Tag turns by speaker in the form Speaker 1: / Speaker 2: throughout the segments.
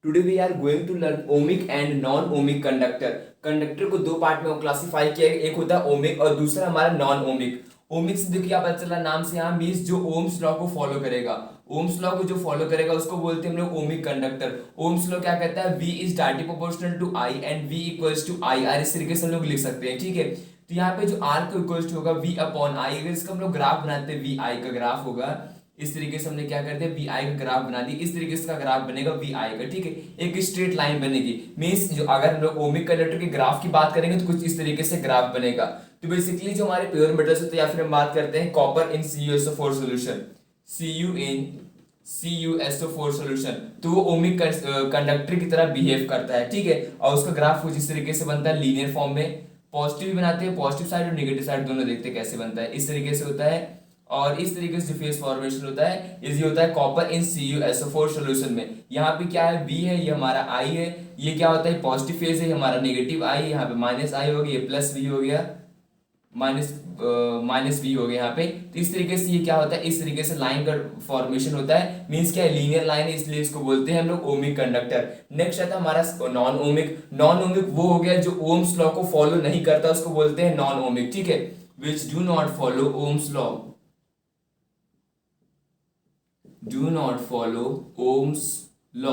Speaker 1: Today we are going to learn ohmic and non ohmic conductor. Conductor को दो part में classify किया गया, एक होता है ओमिक और दूसरा हमारा नॉन ओमिक। ओमिक से देखिए पता चला नाम से, यहाँ मीन्स जो ओम्स लॉ को फॉलो करेगा, ओम्स लॉ को जो फॉलो करेगा उसको बोलते हैं हम लोग ओमिक कंडक्टर। ओम्स लॉ क्या कहता है, V is directly proportional to I and V equals to I R, इस तरीके से हम लोग लिख सकते हैं। ठीक है, तो यहाँ पे जो R को इक्वल्स होगा V अपॉन I, अगर इसका हम लोग ग्राफ बनाते हैं VI का ग्राफ होगा इस तरीके से, हमने क्या करते हैं VI का ग्राफ बना दी, इस तरीके से का ग्राफ बनेगा VI का। ठीक है, एक स्ट्रेट लाइन बनेगी, मींस जो अगर हम लोग ओमिक कंडक्टर के ग्राफ की बात करेंगे तो कुछ इस तरीके से ग्राफ बनेगा। तो बेसिकली जो हमारे प्योर मेटल्स होते हैं, या फिर हम बात करते हैं कॉपर इन CuSO4 सॉल्यूशन, Cu इन CuSO4 सॉल्यूशन, तो वो ओमिक कंडक्टर की तरह बिहेव करता है। ठीक है, और उसका ग्राफ कुछ इस तरीके से बनता है लीनियर फॉर्म में। पॉजिटिव भी बनाते हैं, पॉजिटिव साइड और नेगेटिव साइड दोनों देखते हैं कैसे बनता है, इस तरीके से होता है। और इस तरीके से जो फेस फॉर्मेशन होता है इजी होता है कॉपर इन CuSO4 सॉल्यूशन में। यहाँ पे क्या है, V है, ये हमारा I है, ये क्या होता है पॉजिटिव फेज है, हमारा नेगेटिव I, यहाँ पे माइनस I हो गया, ये प्लस V हो गया, माइनस V हो गया यहाँ पे। तो इस तरीके से ये क्या होता है, इस तरीके से लाइन का फॉर्मेशन होता है, मींस क्या है लीनियर लाइन है, इसलिए इसको बोलते हैं हम लोग ओमिक कंडक्टर। नेक्स्ट आता है हमारा नॉन ओमिक। नॉन ओमिक वो हो गया जो ओम्स लॉ को फॉलो नहीं करता, उसको बोलते हैं नॉन ओमिक। ठीक है, which do not follow Ohm's law, do not follow Ohm's law,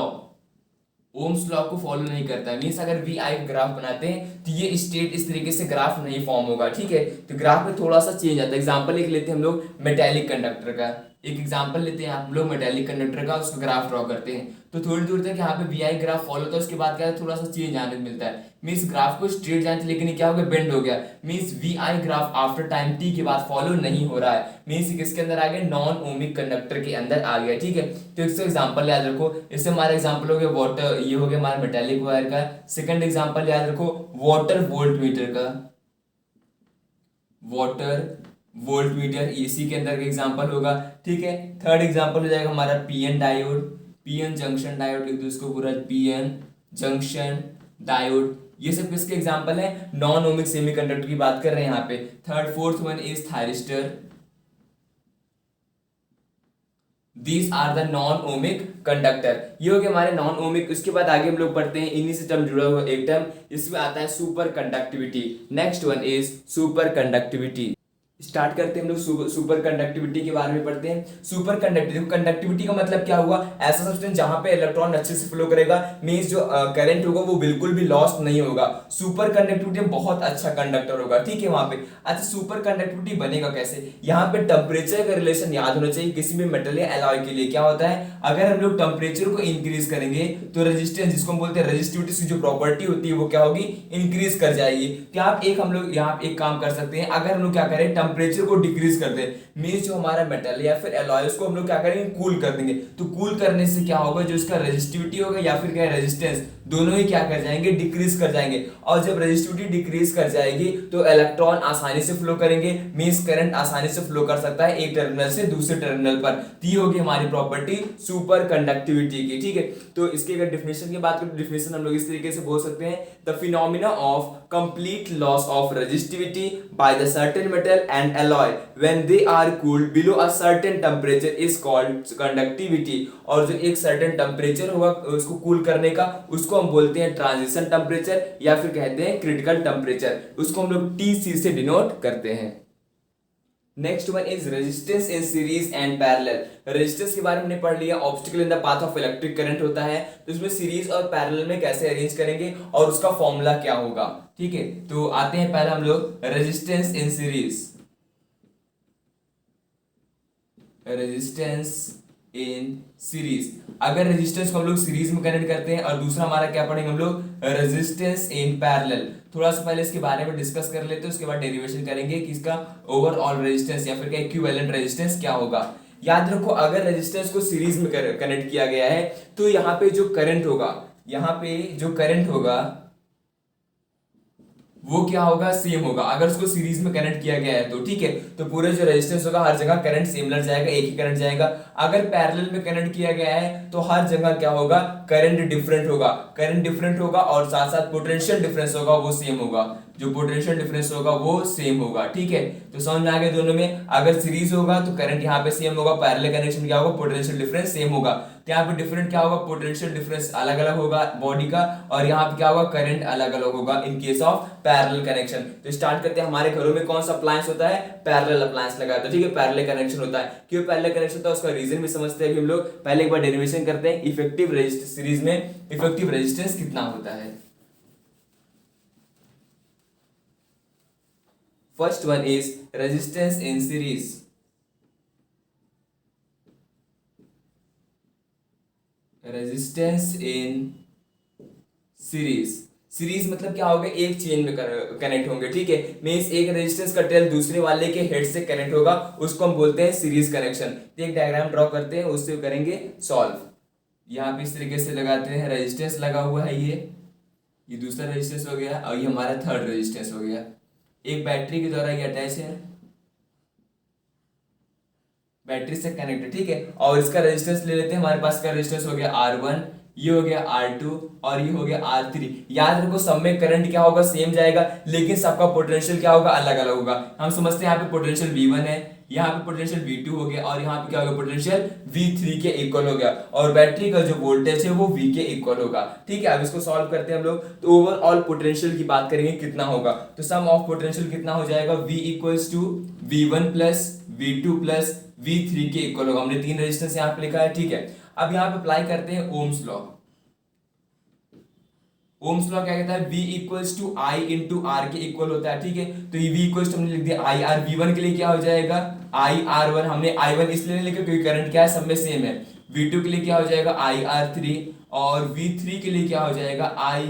Speaker 1: Ohm's law को फॉलो नहीं करता है, मीन्स अगर वी आई ग्राफ बनाते हैं तो ये स्टेट इस तरीके से ग्राफ नहीं फॉर्म होगा। ठीक है, तो ग्राफ में थोड़ा सा चेंज आता है। एग्जांपल एक लेते हैं हम लोग मेटेलिक कंडक्टर का, एक एग्जांपल लेते हैं हम लोग मेटेलिक कंडक्टर का, उसका ग्राफ ड्रॉ करते हैं तो थोड़ी दूर तक यहाँ पे वी आई ग्राफ फॉलो होता है, उसके बाद क्या है थोड़ा सा चेंज आने मिलता है, मीन्स ग्राफ को स्ट्रेट जाने से, लेकिन क्या हो गया बेंड हो गया, means V I graph after time T के बाद फॉलो नहीं हो रहा है, मीन्स किसके अंदर आ गया, नॉन ओमिक कंडक्टर के अंदर आ गया। ठीक है, तो इसका एग्जांपल याद रखो, इससे हमारा एग्जांपल हो गया वाटर, ये हो गया हमारा मेटेलिक वायर का। सेकंड एग्जांपल याद रखो वाटर वोल्ट मीटर का, वाटर वोल्ट मीटर इसी के अंदर का एग्जांपल होगा। ठीक है, थर्ड एग्जांपल हो जाएगा हमारा PN diode, PN junction diode लिख दो इसको पूरा, पीएन जंक्शन डायोड, ये सब किसके एग्जांपल है, नॉन ओमिक सेमीकंडक्टर की बात कर रहे हैं यहाँ पे। Third fourth one is thyristor, these are the non ohmic conductor, ये हो गए हमारे नॉन ओमिक। उसके बाद आगे हम लोग पढ़ते हैं इन्हीं से टर्म जुड़ा हुआ एक टर्म, इसमें आता है super conductivity. Next one is super conductivity. Start करते हैं हम लोग सुपर कंडक्टिविटी के बारे में पढ़ते हैं। सुपर कंडक्टिविटी, कंडक्टिविटी का मतलब क्या हुआ, ऐसा सब्सटेंस जहां पे इलेक्ट्रॉन अच्छे से फ्लो करेगा, मींस जो करंट होगा वो बिल्कुल भी लॉस्ट नहीं होगा, सुपर कंडक्टिविटी बहुत अच्छा कंडक्टर होगा। ठीक है, वहां पे अच्छा सुपर कंडक्टिविटी बनेगा कैसे, यहाँ पे टेम्परेचर का रिलेशन याद होना चाहिए किसी भी मेटल या एलॉय के लिए। क्या होता है, अगर हम लोग टेम्परेचर को इंक्रीज करेंगे तो रेजिस्टेंस, जिसको हम बोलते हैं रेजिस्टिविटी की जो प्रॉपर्टी होती है वो क्या होगी, इंक्रीज कर जाएगी। क्या आप एक हम लोग यहाँ एक काम कर सकते हैं, अगर हम लोग क्या करें टेम्परेचर को डिक्रीज कर दे, मींस जो हमारा मेटल या फिर एलॉय उसको हम लोग क्या करेंगे कूल कर देंगे, तो कूल करने से क्या होगा, जो इसका रेजिस्टिविटी होगा या फिर क्या रेजिस्टेंस, दोनों ही क्या कर जाएंगे, डिक्रीज कर जाएंगे। और जब रेजिस्टिविटी डिक्रीज कर जाएगी तो इलेक्ट्रॉन आसानी से फ्लो करेंगे, मींस करंट आसानी से फ्लो कर सकता है एक टर्मिनल से दूसरे टर्मिनल पर। तो ये होगी हमारी प्रॉपर्टी सुपर कंडक्टिविटी की। ठीक है, तो इसकी अगर डिफिनेशन की बात करें, डिफिनेशन हम लोग इस तरीके से बोल सकते हैं, the phenomena of complete loss of resistivity by the certain metal and alloy when they are cooled below a certain temperature is called conductivity। और जो एक certain temperature होगा उसको कूल करने का, उसको हम बोलते हैं ट्रांजिशन टेम्परेचर या फिर कहते हैं क्रिटिकल टेम्परेचर, उसको हम लोग TC से डिनोट करते हैं। Next one is resistance in series and parallel. Resistance के बारे में हमने पढ़ लिया, obstacle in the path of electric current होता है, तो इसमें सीरीज और पैरेलल में कैसे अरेंज करेंगे और उसका फॉर्मूला क्या होगा। ठीक है, तो आते हैं पहले हम लोग resistance in series, resistance in series. अगर रेजिस्टेंस को हम लोग सीरीज में कनेक्ट करते हैं, और दूसरा हमारा क्या पढ़ेंगे हम लोग, रेजिस्टेंस इन पैरेलल। थोड़ा सा पहले इसके बारे में डिस्कस कर लेते हैं, उसके बाद डेरिवेशन करेंगे कि इसका ओवरऑल रेजिस्टेंस या फिर क्या इक्विवेलेंट रेजिस्टेंस क्या होगा। याद रखो, अगर रेजिस्टेंस को सीरीज में कनेक्ट किया गया है तो यहाँ पे जो करंट होगा, यहाँ पे जो करंट होगा वो क्या होगा, सेम होगा। अगर उसको सीरीज में कनेक्ट किया गया है तो ठीक है, तो पूरे जो रेजिस्टेंस होगा हर जगह करंट सिमिलर जाएगा, एक ही करंट जाएगा। अगर पैरेलल में कनेक्ट किया गया है तो हर जगह क्या होगा, करंट डिफरेंट होगा, करंट डिफरेंट होगा और साथ साथ पोटेंशियल डिफरेंस होगा वो सेम होगा। जो पोटेंशियल डिफरेंस होगा वो सेम होगा, ठीक है। तो समझ में आ गया दोनों में, अगर सीरीज होगा तो करंट यहाँ पे सेम होगा, पैरेलल कनेक्शन क्या होगा, पोटेंशियल डिफरेंस सेम होगा। तो यहाँ पे डिफरेंट क्या होगा, पोटेंशियल डिफरेंस अलग अलग होगा बॉडी का, और यहाँ पे क्या होगा, करंट अलग अलग होगा in case of parallel connection. तो स्टार्ट करते हैं, हमारे घरों में कौन सा अप्लायंस होता है, पैरेलल अप्लायंस लगा है, ठीक है, पैरेलल कनेक्शन होता है। क्यों पैरेलल कनेक्शन होता है उसका रीजन भी समझते हैं अभी हम लोग। पहले एक बार डेरिवेशन करते हैं, इफेक्टिव रेजिस्टेंस सीरीज में इफेक्टिव रेजिस्टेंस कितना होता है। First one is resistance in series. Resistance in series, series मतलब क्या होगा, एक चेन में कनेक्ट होंगे, ठीक है। मींस एक रेजिस्टेंस का टेल दूसरे वाले के हेड से कनेक्ट होगा, उसको हम बोलते हैं सीरीज कनेक्शन। तो एक डायग्राम ड्रॉ करते हैं, उससे करेंगे सॉल्व। यहाँ पे इस तरीके से लगाते हैं, रेजिस्टेंस लगा हुआ है, ये दूसरा रेजिस्टेंस हो गया, और ये हमारा थर्ड रेजिस्टेंस हो गया। एक बैटरी के द्वारा ये अटैच है, बैटरी से कनेक्ट है, ठीक है। और इसका रेजिस्टेंस ले लेते हैं, हमारे पास का रेजिस्टेंस हो गया R1, ये हो गया R2 और ये हो गया R3। याद रखो सब में करंट क्या होगा, सेम जाएगा, लेकिन सबका पोटेंशियल क्या होगा, अलग अलग होगा। हम समझते हैं यहाँ पे पोटेंशियल V1 है, यहाँ पे पोटेंशियल V2 हो गया, और यहाँ पे क्या होगा, पोटेंशियल V3 के इक्वल हो गया, और बैटरी का जो वोल्टेज है वो V के इक्वल होगा, ठीक है। अब इसको सॉल्व करते हैं हम लोग, तो ओवरऑल पोटेंशियल की बात करेंगे कितना होगा, तो सम ऑफ पोटेंशियल कितना हो जाएगा, V equals to V1 plus V2 plus V3 के इक्वल होगा। हमने तीन रेजिस्टेंस यहाँ पे लिखा है, ठीक है। अब यहाँ पे अप्लाई करते हैं ओम्स लॉ। ओम्स लॉ क्या कहता है, V equals to I into R के इक्वल होता है, ठीक है। तो ये V इक्वल्स हमने लिख दिया I R, V1 के लिए क्या हो जाएगा I R1, हमने I1 इसलिए नहीं लिखा क्योंकि करंट क्या है, सब में सेम है। V2 के लिए क्या हो जाएगा I R3, और V3 के लिए क्या हो जाएगा I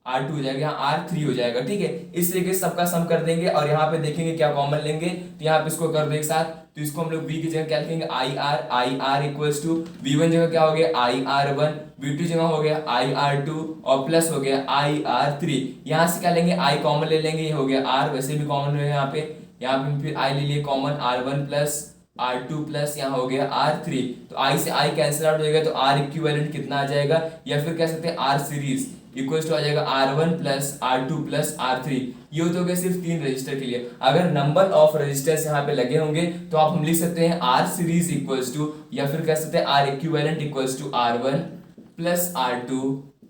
Speaker 1: R2 हो जाएगा, यहाँ R3 हो जाएगा, ठीक है। इस तरीके से सबका सम कर देंगे, और यहाँ पे देखेंगे क्या कॉमन लेंगे, तो यहाँ पे इसको कर दो एक साथ, तो इसको हम लोग V की जगह क्या लिखेंगे I R equals to V1 जगह क्या हो गया I R1, V2 जगह हो गया I R2, और प्लस हो गया I R3। यहाँ से क्या लेंगे, I कॉमन ले लेंगे, ये हो गया R, वैसे भी कॉमन है यहाँ पे फिर I ले लिए common, R1 plus R2 plus यहाँ हो गया R3। तो I से I कैंसिल आउट हो जाएगा, तो R इक्विवेलेंट कितना आ जाएगा, या फिर कह सकते हैं R सीरीज इक्वल्स टू आ जाएगा R1 plus R2 plus R3। ये तो हो गया सिर्फ तीन रजिस्टर के लिए। अगर नंबर ऑफ रजिस्टर्स यहाँ पे लगे होंगे तो आप हम लिख सकते हैं R सीरीज इक्वल्स टू, या फिर कह सकते हैं R equivalent equals to R1 plus R2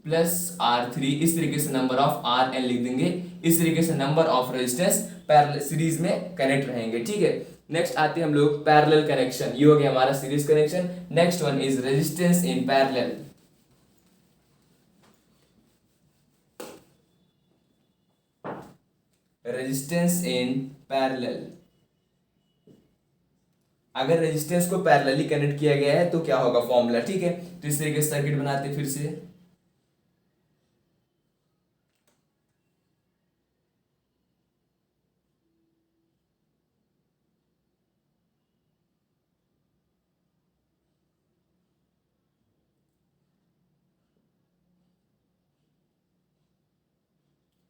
Speaker 1: plus R3। इस तरीके से नंबर ऑफ RN लिख देंगे, इस तरीके से number of registers parallel series में कनेक्ट रहेंगे, ठीक है। नेक्स्ट आते हैं हम लोग पैरेलल कनेक्शन, ये हो गया हमारा series connection. Next one is resistance in parallel. Resistance in parallel, अगर रेजिस्टेंस को पैरेलली कनेक्ट किया गया है तो क्या होगा फॉर्मूला, ठीक है। तो इस तरीके से सर्किट बनाते हैं फिर से।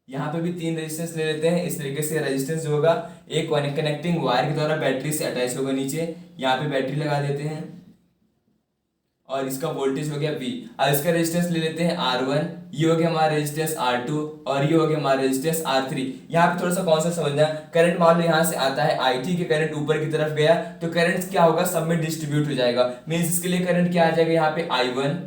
Speaker 1: यहाँ पे भी तीन रेजिस्टेंस ले लेते हैं। इस तरीके से रेजिस्टेंस जो होगा एक कनेक्टिंग वायर के द्वारा बैटरी से अटैच होगा नीचे, यहाँ पे बैटरी लगा देते हैं, और इसका वोल्टेज हो गया V। अब इसका रेजिस्टेंस ले लेते हैं R1, ये हो गया हमारा रेजिस्टेंस R2, और ये हो गया हमारा रेजिस्टेंस R3। यहाँ पे थोड़ा सा कॉन्सेप्ट समझना, करंट मान लो यहाँ से आता है I, ठीक है, करंट ऊपर की तरफ गया तो करंट क्या होगा, सब में डिस्ट्रीब्यूट हो जाएगा। मीन्स इसके लिए करंट क्या आ जाएगा, यहाँ पे I1,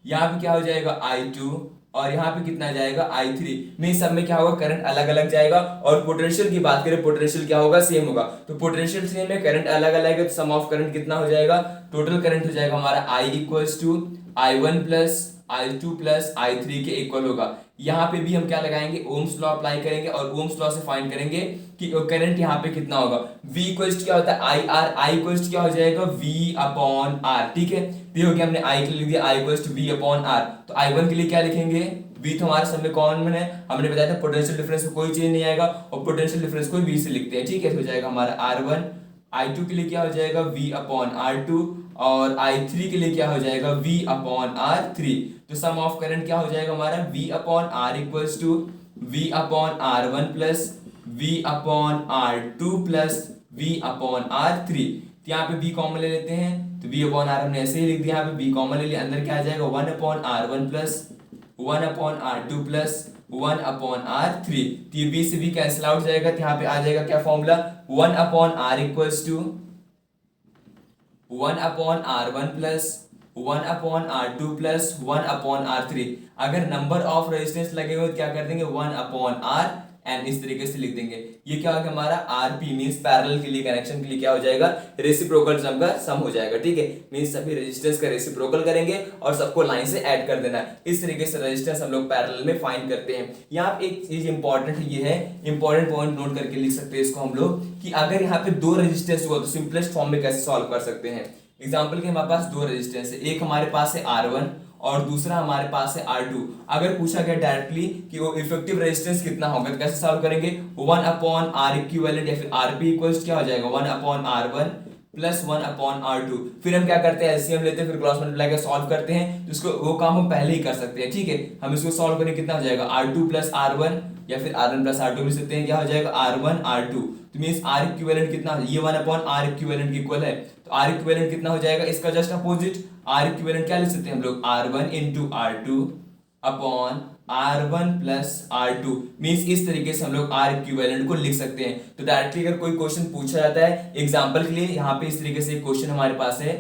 Speaker 1: यहाँ पे क्या हो जाएगा I2, और यहाँ पे कितना जाएगा I3। मीन सब में क्या होगा, करंट अलग अलग जाएगा। और पोटेंशियल की बात करें, पोटेंशियल क्या होगा, सेम होगा। तो पोटेंशियल सेम है, करंट अलग अलग है, तो सम ऑफ करंट कितना हो जाएगा, टोटल करंट हो जाएगा हमारा I equals to I1 plus I2 plus I3 के इक्वल होगा। यहाँ पे भी हम क्या लगाएंगे, ओम्स लॉ अप्लाई करेंगे, और ओम्स लॉ से फाइंड करेंगे कि करंट यहाँ पे कितना होगा। V इक्वल्स क्या होता है I R, I इक्वल्स क्या हो जाएगा V अपॉन R, ठीक है। ये हो गया, हमने I के लिए लिख दिया I equals to V upon R। तो I1 के लिए क्या लिखेंगे, V तो हमारे सब में कॉमन है, हमने बताया था पोटेंशियल डिफरेंस में कोई चेंज नहीं आएगा, और पोटेंशियल डिफरेंस को V से लिखते हैं, ठीक है। हो जाएगा हमारा R1। I2 के लिए क्या हो जाएगा V अपॉन R2, और I3 के लिए क्या हो जाएगा V अपॉन R3। तो सम ऑफ करंट क्या हो जाएगा हमारा V upon R equals to V upon R1 plus V upon R2 plus V upon R3। तो यहाँ पे V कॉमन ले लेते हैं, तो V अपॉन R हमने ऐसे ही लिख दिया, यहाँ पे V कॉमन ले लिया, अंदर क्या आ जाएगा 1 upon R1 plus 1 upon R2 plus 1/r3। तो ये b से b कैंसिल आउट जाएगा, तो यहाँ पे आ जाएगा क्या formula, 1/r equals to 1/r1 plus 1/r2 plus 1/r3। अगर नंबर ऑफ रेजिस्टेंस लगे हुए तो क्या कर देंगे, 1/r एंड इस तरीके से लिख देंगे। ये क्या होगा हमारा आरपी मींस पैरेलल के लिए, कनेक्शन के लिए क्या हो जाएगा, रेसिप्रोकल सम का सम हो जाएगा। ठीक है, मींस सभी रेजिस्टेंस का रेसिप्रोकल करेंगे और सबको लाइन से ऐड कर देना है। इस तरीके से रेजिस्टेंस हम लोग पैरेलल में फाइंड करते हैं। यहाँ पे एक चीज इंपॉर्टेंट ये है, इंपॉर्टेंट पॉइंट नोट करके लिख सकते हैं इसको हम लोग, कि अगर यहाँ पे दो रेजिस्टेंस हुआ तो सिंपलेस्ट फॉर्म में कैसे सॉल्व कर सकते हैं। एग्जाम्पल के हमारे पास दो रेजिस्टेंस है, एक हमारे पास है R1 और दूसरा हमारे पास है R2। अगर पूछा गया डायरेक्टली कि वो इफेक्टिव रेजिस्टेंस कितना होगा तो कैसे सॉल्व करेंगे, 1/R इक्विवेलेंट या फिर RP इक्वल्स क्या हो जाएगा, 1/R1 प्लस 1/R2। फिर हम क्या करते हैं, एलसीएम लेते हैं, फिर क्रॉस मल्टीप्लाई कर सॉल्व करते हैं। तो इसको वो काम हम पहले ही कर सकते हैं। ठीक है, हम इसको सॉल्व करें कितना हो जाएगा, R2 प्लस R1 या फिर R1 प्लस R2 लिख सकते हैं, क्या हो जाएगा R1 R2। तो मींस R इक्विवेलेंट कितना, ये 1/R इक्विवेलेंट इक्वल है, तो R इक्विवेलेंट कितना हो जाएगा, इसका जस्ट अपोजिट R इक्विवेलेंट क्या लिख सकते हैं हम लोग, R1 into R2 upon R1 plus R2। Means इस तरीके से हम लोग R इक्विवेलेंट को लिख सकते हैं। तो डायरेक्टली अगर कोई क्वेश्चन पूछा जाता है एग्जांपल के लिए, यहाँ पे इस तरीके से क्वेश्चन हमारे पास है,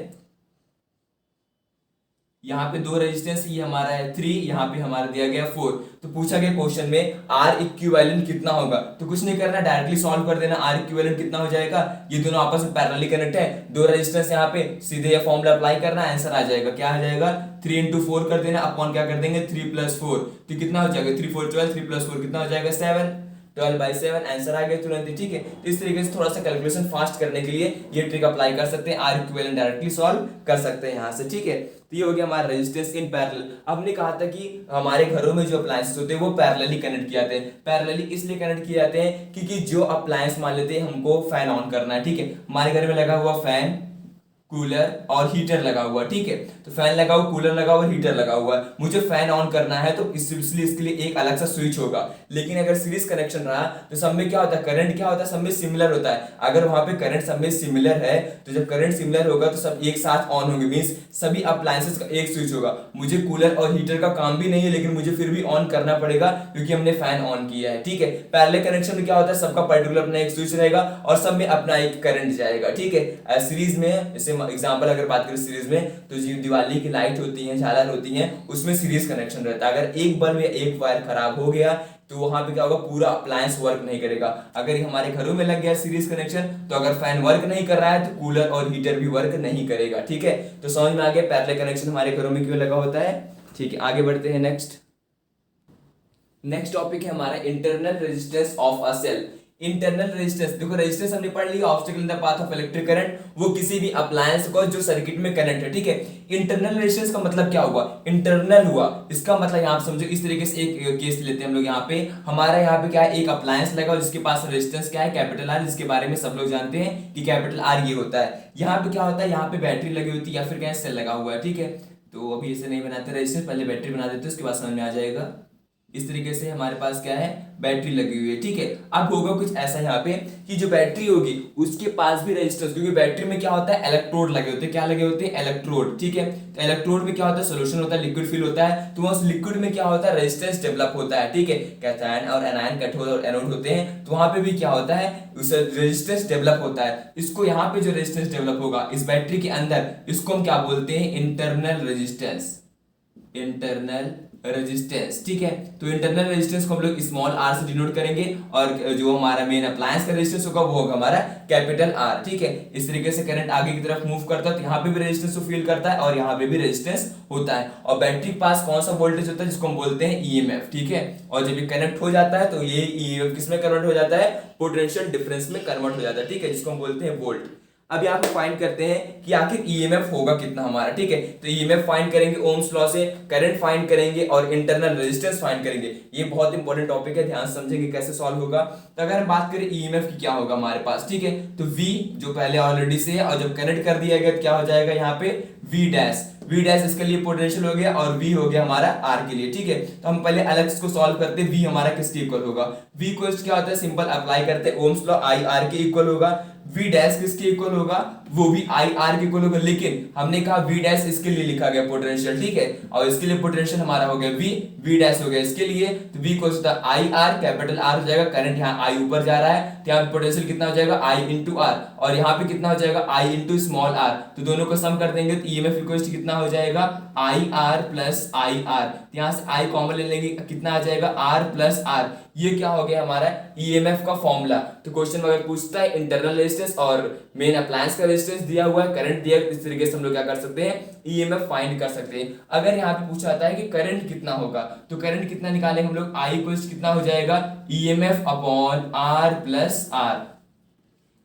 Speaker 1: यहाँ पे दो रेजिस्टेंस, ये हमारा है 3, यहाँ पे हमारा दिया गया 4। तो पूछा गया क्वेश्चन में R इक्विवेलेंट कितना होगा, तो कुछ नहीं करना, डायरेक्टली सॉल्व कर देना। R इक्विवेलेंट कितना हो जाएगा, ये दोनों आपस में पैरेलली कनेक्ट है, दो रेजिस्टेंस यहाँ पे, सीधे ये फॉर्मूला अप्लाई करना, आंसर आ जाएगा, क्या आ जाएगा 3 इंटू 4 कर देना, अपॉन क्या कर देंगे 3 प्लस 4। तो कितना हो जाएगा 3 4 12, 3 प्लस 4 कितना हो जाएगा 7, 12/7 आंसर आ गया तुरंत ही। ठीक है, तो इस तरीके से थोड़ा सा कैलकुलेशन फास्ट करने के लिए ये ट्रिक अप्लाई कर सकते हैं, R इक्विवेलेंट डायरेक्टली सॉल्व कर सकते हैं यहाँ से। ठीक है, तो ये हो गया हमारा रेजिस्टेंस इन पैरेलल। अब हमने कहा था कि हमारे घरों में जो अप्लायंसेस होते हैं वो पैरेलली कनेक्ट किए जाते हैं। पैरेलली इसलिए कनेक्ट किए जाते हैं क्योंकि जो अप्लायंस मान लेते हैं हमको फैन ऑन करना है। ठीक है, हमारे घर में लगा हुआ फैन, कूलर और हीटर लगा हुआ। ठीक है, तो फैन लगा हुआ, कूलर लगा हुआ, हीटर लगा हुआ है, मुझे फैन ऑन करना है तो इसलिए इसके लिए एक अलग सा स्विच होगा। लेकिन अगर सीरीज कनेक्शन रहा तो सब में क्या होता है, करंट क्या होता है, सब में सिमिलर होता है। अगर वहां पे करंट सब में सिमिलर है तो जब करंट सिमिलर होगा तो सब एक साथ ऑन होंगे, मींस सभी अप्लायंसेस का एक स्विच होगा। मुझे कूलर और हीटर का काम भी नहीं है लेकिन मुझे फिर भी ऑन करना पड़ेगा क्योंकि हमने फैन ऑन किया है। ठीक है, पैरेलल कनेक्शन में क्या होता है, सबका पर्टिकुलर अपना एक स्विच रहेगा और सब में अपना एक करंट जाएगा। ठीक है, सीरीज में जैसे एग्जांपल अगर बात करें सीरीज में, तो जो दिवाली की लाइट होती है, झालर होती है, उसमें सीरीज कनेक्शन रहता है। अगर एक बल्ब या एक वायर खराब हो गया तो वहां पे क्या होगा, पूरा अप्लायंस वर्क नहीं करेगा। अगर हमारे घरों में लग गया सीरीज कनेक्शन तो अगर फैन वर्क नहीं कर रहा है तो कूलर और हीटर भी वर्क नहीं करेगा। ठीक है, तो समझ में आ गया पैरेलल कनेक्शन हमारे घरों में क्यों लगा होता है। ठीक है, आगे बढ़ते हैं। नेक्स्ट टॉपिक है हमारा internal resistance of a cell. Internal resistance, देखो रेजिस्टेंस हमने पढ़ लिया, obstacle in the path of electric current, वो किसी भी अप्लायंस को जो सर्किट में कनेक्ट है। ठीक है, इंटरनल रेजिस्टेंस का मतलब क्या हुआ, इंटरनल हुआ, इसका मतलब यहाँ पे समझो इस तरीके से एक केस लेते हैं हम लोग। यहाँ पे हमारा यहाँ पे क्या है, एक अप्लायंस लगा जिसके पास रेजिस्टेंस क्या है, कैपिटल आर, जिसके बारे में सब लोग जानते हैं कि कैपिटल आर ये होता है। यहाँ पे क्या होता है, यहाँ पे बैटरी लगी होती है या फिर क्या सेल लगा हुआ है। ठीक है, तो अभी इसे नहीं बनाते रेजिस्टेंस, पहले बैटरी बना देते हैं, उसके बाद समझ में आ जाएगा। इस तरीके से हमारे पास क्या है, बैटरी लगी हुई है। ठीक है, अब होगा कुछ ऐसा यहाँ पे कि जो बैटरी होगी उसके पास भी रेजिस्टेंस, क्योंकि बैटरी में क्या होता है, इलेक्ट्रोड लगे होते हैं। क्या लगे होते हैं, इलेक्ट्रोड। ठीक है, तो इलेक्ट्रोड में क्या होता है, सोल्यूशन होता है, लिक्विड फिल होता है, तो उस लिक्विड में क्या होता है, रेजिस्टेंस डेवलप होता है। ठीक है, कैथायन और एनायन, कैथोड और एनोड होते हैं, तो वहां पे भी क्या होता है, उस रेजिस्टेंस डेवलप होता है। इसको यहाँ पे जो रेजिस्टेंस डेवलप होगा इस बैटरी के अंदर, इसको हम क्या बोलते हैं, इंटरनल रेजिस्टेंस। Internal resistance. ठीक है, तो इंटरनल रेजिस्टेंस को हम लोग स्मॉल आर से डिनोट करेंगे और जो हमारा मेन अप्लायंस का रेजिस्टेंस होगा वो होगा हमारा कैपिटल आर। ठीक है, इस तरीके से करंट आगे की तरफ मूव करता है तो यहाँ पे भी रेजिस्टेंस को फील करता है और यहाँ पे भी रेजिस्टेंस होता है। और बैटरी के पास कौन सा वोल्टेज होता है, जिसको हम बोलते हैं ईएमएफ। ठीक है, और जब ये कनेक्ट हो जाता है तो ये ईएमएफ किस में कन्वर्ट हो जाता है, पोटेंशियल डिफरेंस में कन्वर्ट हो जाता है। ठीक है, जिसको हम बोलते हैं वोल्ट। अब यहाँ पे फाइंड करते हैं कि आखिर ईएमएफ होगा कितना हमारा। ठीक है, तो ईएमएफ फाइंड करेंगे ओम्स लॉ से, करंट फाइंड करेंगे और इंटरनल रेजिस्टेंस फाइंड करेंगे। ये बहुत इंपॉर्टेंट टॉपिक है, ध्यान से समझेंगे कैसे सॉल्व होगा। तो अगर हम बात करें ईएमएफ की क्या होगा हमारे पास। ठीक है, तो V जो पहले ऑलरेडी से है और जब कनेक्ट कर दिया गया तो क्या हो जाएगा यहाँ पे V डैश। V डैश इसके लिए पोटेंशियल हो गया और V हो गया हमारा R के लिए। ठीक है, तो हम पहले अलग इसको सॉल्व करते हैं, V हमारा किसके इक्वल होगा, V को क्या होता है, सिंपल अप्लाई करते हैं ओम्स लॉ, I R के इक्वल होगा। वी डैश किसके इक्वल होगा, वो भी आई आर के इक्वल होगा, लेकिन हमने कहा वी डैश इसके लिए लिखा गया पोटेंशियल, ठीक है, और इसके लिए पोटेंशियल हमारा हो गया वी डैश हो गया इसके लिए, तो V equal to I R, capital R हो जाएगा, करंट यहाँ आई ऊपर जा रहा है, तो यहाँ पे पोटेंशियल कितना हो जाएगा आई इंटू आर, और यहाँ पे कितना हो जाएगा आई इंटू स्मॉल आर, तो दोनों को सम कर देंगे तो ईएमएफ इक्वल कितना हो जाएगा I R plus I R, यहाँ से आई कॉमन ले लेंगे, कितना आ जाएगा आर प्लस आर, ये क्या हो गया हमारा ईएमएफ का फॉर्मूला। तो क्वेश्चन अगर पूछता है इंटरनल रेजिस्टेंस और मेन अप्लायंस का रेजिस्टेंस दिया हुआ है, करंट दिया है, इस तरीके से हम लोग क्या कर सकते हैं ईएमएफ फाइंड कर सकते हैं। अगर यहाँ पे पूछा जाता है कि करंट कितना होगा, तो करंट कितना निकालेंगे हम लोग, आई इक्वल्स कितना हो जाएगा EMF upon R plus R,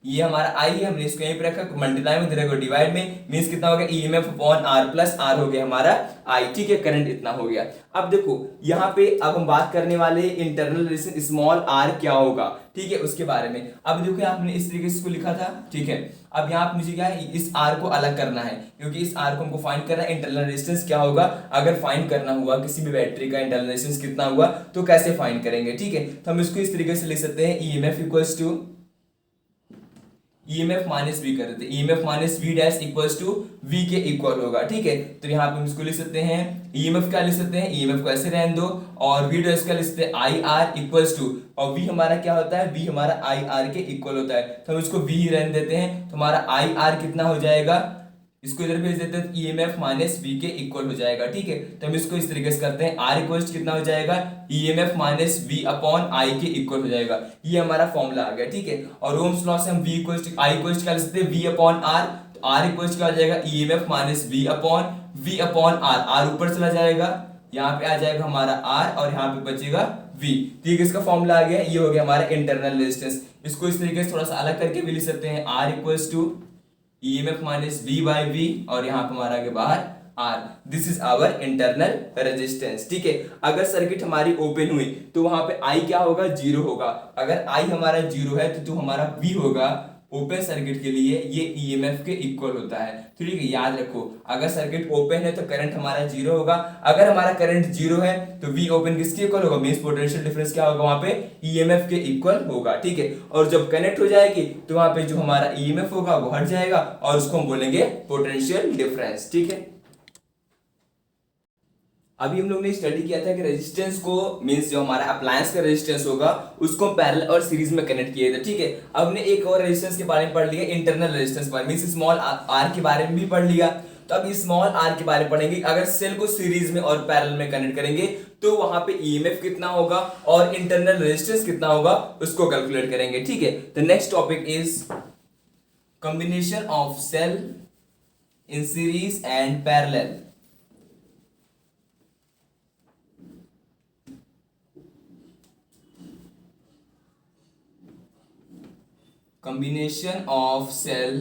Speaker 1: ये हमारा आई है, हमने इसको यहीं पे रखा, मल्टीप्लाई में देखो डिवाइड में, मींस कितना हो गया EMF upon R plus R हो गया हमारा आई, ठीक है, करंट इतना हो गया। अब देखो यहाँ पे अब हम बात करने वाले इंटरनल रेजिस्टेंस स्मॉल आर क्या होगा, ठीक है, उसके बारे में। अब देखो आपने इस तरीके से इसको लिखा था, ठीक है, अब यहाँ पे मुझे क्या है इस आर को अलग करना है, क्योंकि इस आर को हमको फाइंड करना है इंटरनल रेजिस्टेंस क्या होगा, अगर फाइंड करना हुआ किसी भी बैटरी का इंटरनल रेजिस्टेंस कितना हुआ तो कैसे फाइंड करेंगे, ठीक है, तो हम इसको इस तरीके से लिख सकते हैं EMF equals to EMF minus V कर देते हैं, EMF minus V dash equals to V के इक्वल होगा, ठीक है, तो यहाँ पे हम इसको लिख सकते हैं ईएमएफ क्या लिख सकते हैं, ईएमएफ को ऐसे रहने दो, और वी डैश का लिख सकते हैं आई आर इक्वल्स टू, और वी हमारा क्या होता है, वी हमारा आई आर के इक्वल होता है, तो हम इसको वी ही रहने देते हैं, तो हमारा आई आर कितना हो जाएगा, इसको इधर भेज देते हैं, ईएमएफ माइनस वी के इक्वल हो जाएगा, ठीक है, तो हम इसको इस तरीके से करते हैं, आर इक्वल्स कितना हो जाएगा EMF minus V upon I के इक्वल हो जाएगा, ये हमारा फॉर्मूला आ गया, ठीक है, और ओम्स लॉ से हम वी इक्वल्स आई इक्वल्स क्या लिख सकते हैं वी अपॉन आर, तो आर इक्वल्स क्या हो जाएगा EMF minus V upon R, R ऊपर चला जाएगा, यहाँ पे आ जाएगा हमारा आर और यहाँ पे बचेगा वी, ठीक है, इसका फॉर्मूला आ गया, ये हो गया हमारा इंटरनल रेजिस्टेंस। इसको इस तरीके से थोड़ा सा अलग करके भी लिख सकते हैं, R equals to EMF minus V by V, और यहाँ पे हमारा आगे बाहर R, this is our internal resistance, ठीक है। अगर सर्किट हमारी ओपन हुई तो वहां पे आई क्या होगा, जीरो होगा, अगर आई हमारा जीरो है तो हमारा वी होगा ओपन सर्किट के लिए ये ईएमएफ के इक्वल होता है, ठीक है, याद रखो, अगर सर्किट ओपन है तो करंट हमारा जीरो होगा, अगर हमारा करंट जीरो है तो वी ओपन किसके इक्वल होगा, मींस पोटेंशियल डिफरेंस क्या होगा वहां पे ईएमएफ के इक्वल होगा, ठीक है, और जब कनेक्ट हो जाएगी तो वहां पे जो हमारा ईएमएफ होगा वो हट जाएगा और उसको हम बोलेंगे पोटेंशियल डिफरेंस, ठीक है। अभी हम लोग ने स्टडी किया था कि रेजिस्टेंस को मींस जो हमारा अप्लायंस का रेजिस्टेंस होगा उसको पैरेलल और सीरीज में कनेक्ट किए थे, ठीक है। अब ने एक और रेजिस्टेंस के बारे में पढ़ लिया, इंटरनल रेजिस्टेंस बारे में, मींस स्मॉल आर के बारे में भी पढ़ लिया, तो अब स्मॉल आर के बारे में पढ़ेंगे, अगर सेल को सीरीज में और पैरेलल में कनेक्ट करेंगे तो वहां पे ईएमएफ कितना होगा और इंटरनल रेजिस्टेंस कितना होगा उसको कैलकुलेट करेंगे, ठीक है। The next topic is combination of cell in series and parallel. combination of cell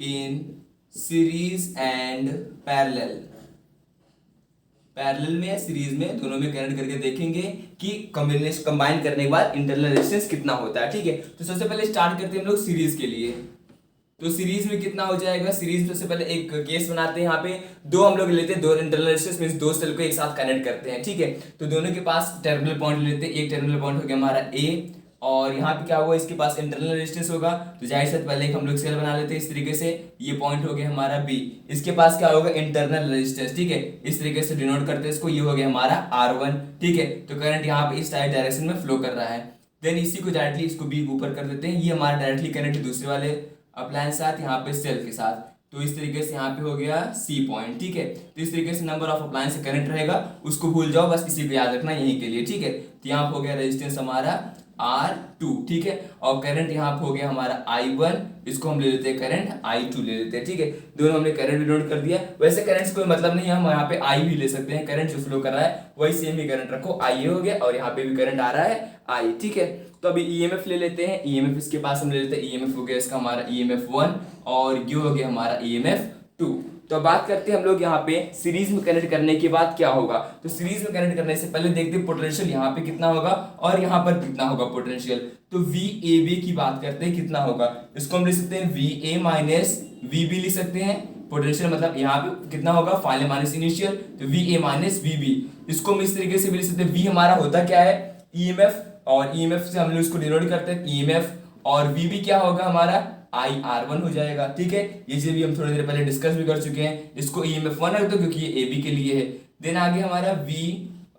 Speaker 1: in series and parallel, parallel में या सीरीज में दोनों में कनेक्ट करके देखेंगे कि कॉम्बिनेशन कंबाइन करने के बाद इंटरनल रेजिस्टेंस कितना होता है, ठीक है। तो सबसे पहले स्टार्ट करते हैं हम लोग सीरीज के लिए, तो सीरीज में कितना हो जाएगा, सीरीज में सबसे पहले एक केस बनाते हैं, यहाँ पे दो हम लोग लेते हैं, दो इंटरनल रेजिस्टेंस मींस दो सेल को एक साथ कनेक्ट करते हैं, ठीक है। तो दोनों के पास टर्मिनल पॉइंट लेते हैं, एक टर्मिनल पॉइंट हो गया हमारा ए, और यहाँ पे क्या हुआ इसके पास इंटरनल रेजिस्टेंस होगा, तो जाहिर सी पहले हम लोग सेल बना लेते हैं इस तरीके से, ये पॉइंट हो गया हमारा बी, इसके पास क्या होगा इंटरनल रेजिस्टेंस, ठीक है, इस तरीके से डिनोट करते हैं इसको, ये हो गया हमारा R1, ठीक है। तो करंट यहाँ पे इस डायरेक्शन में फ्लो कर रहा है, देन इसी को डायरेक्टली इसको बी ऊपर कर देते हैं, ये हमारा डायरेक्टली कनेक्ट है दूसरे वाले अप्लायंस साथ, यहाँ पे सेल के साथ, तो इस तरीके से यहाँ पे हो गया सी पॉइंट, ठीक है। तो इस तरीके से नंबर ऑफ अप्लायंस से कनेक्ट रहेगा, उसको भूल जाओ, बस इसी को याद रखना यहीं के लिए, ठीक है। तो यहाँ पे हो गया रेजिस्टेंस हमारा R2, ठीक है, और करंट यहाँ पे हो गया हमारा I1, इसको हम ले लेते हैं करंट I2 ले लेते हैं, ठीक है। दोनों हमने करंट डिनोट कर दिया, वैसे करंट से कोई मतलब नहीं है, हम यहाँ पे I भी ले सकते हैं, करंट जो फ्लो कर रहा है वही सेम ही करंट रखो, I हो गया, और यहाँ पे भी करंट आ रहा है I, ठीक है। तो अभी EMF ले लेते हैं, EMF इसके पास हम ले लेते हैं, EMF हो गया इसका हमारा EMF 1 और ये हो गया हमारा EMF 2। तो बात करते हैं हम लोग यहाँ पे सीरीज में कनेक्ट करने के बाद क्या होगा, तो सीरीज में कनेक्ट करने से पहले देखते हैं पोटेंशियल यहाँ पे कितना होगा और यहाँ पर कितना होगा पोटेंशियल। तो VAB की बात करते हैं कितना होगा, इसको हम लिख सकते हैं VA माइनस VB लिख सकते हैं, पोटेंशियल मतलब यहाँ पे कितना होगा फाइनल माइनस इनिशियल, तो VA माइनस VB, इसको हम इस तरीके से भी लिख सकते हैं, V हमारा होता क्या है EMF, और EMF से हम लोग इसको डिनोट करते हैं EMF, और वी बी क्या होगा हमारा IR1 हो जाएगा। ठीक है, ये चीज भी हम थोड़ी देर पहले डिस्कस भी कर चुके हैं। इसको EMF1 रख दो क्योंकि ये AB के लिए है। देन आगे हमारा V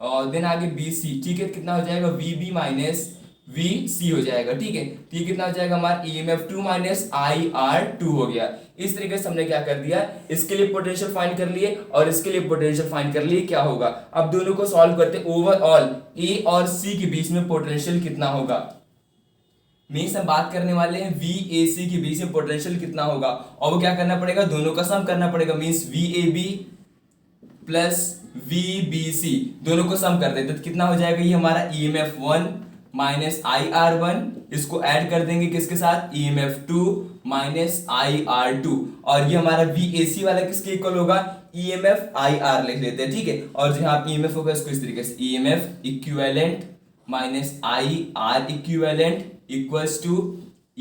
Speaker 1: और देन आगे BC। ठीक है, कितना हो जाएगा VB माइनस VC हो जाएगा। ठीक है, तो ये कितना हो जाएगा हमारा EMF2 माइनस IR2 हो गया। इस तरीके से हमने क्या कर दिया, इसके लिए पोटेंशियल फाइंड कर लिए और इसके लिए पोटेंशियल फाइंड कर लिए। क्या होगा, अब दोनों को सॉल्व करते, ओवरऑल A और C के बीच में पोटेंशियल कितना होगा। मीन्स हम बात करने वाले हैं VAC के बीच में पोटेंशियल कितना होगा, और वो क्या करना पड़ेगा, दोनों का सम करना पड़ेगा। मीन्स VAB प्लस VBC दोनों को सम कर देते तो कितना हो जाएगा, ये हमारा EMF1 माइनस IR1, इसको ऐड कर देंगे किसके साथ, EMF2 माइनस IR2, और ये हमारा VAC वाला किसके इक्वल होगा, EMF IR लिख लेते हैं। ठीक है, और जो यहाँ EMF होगा इसको इस तरीके से EMF equivalent minus IR equivalent equals to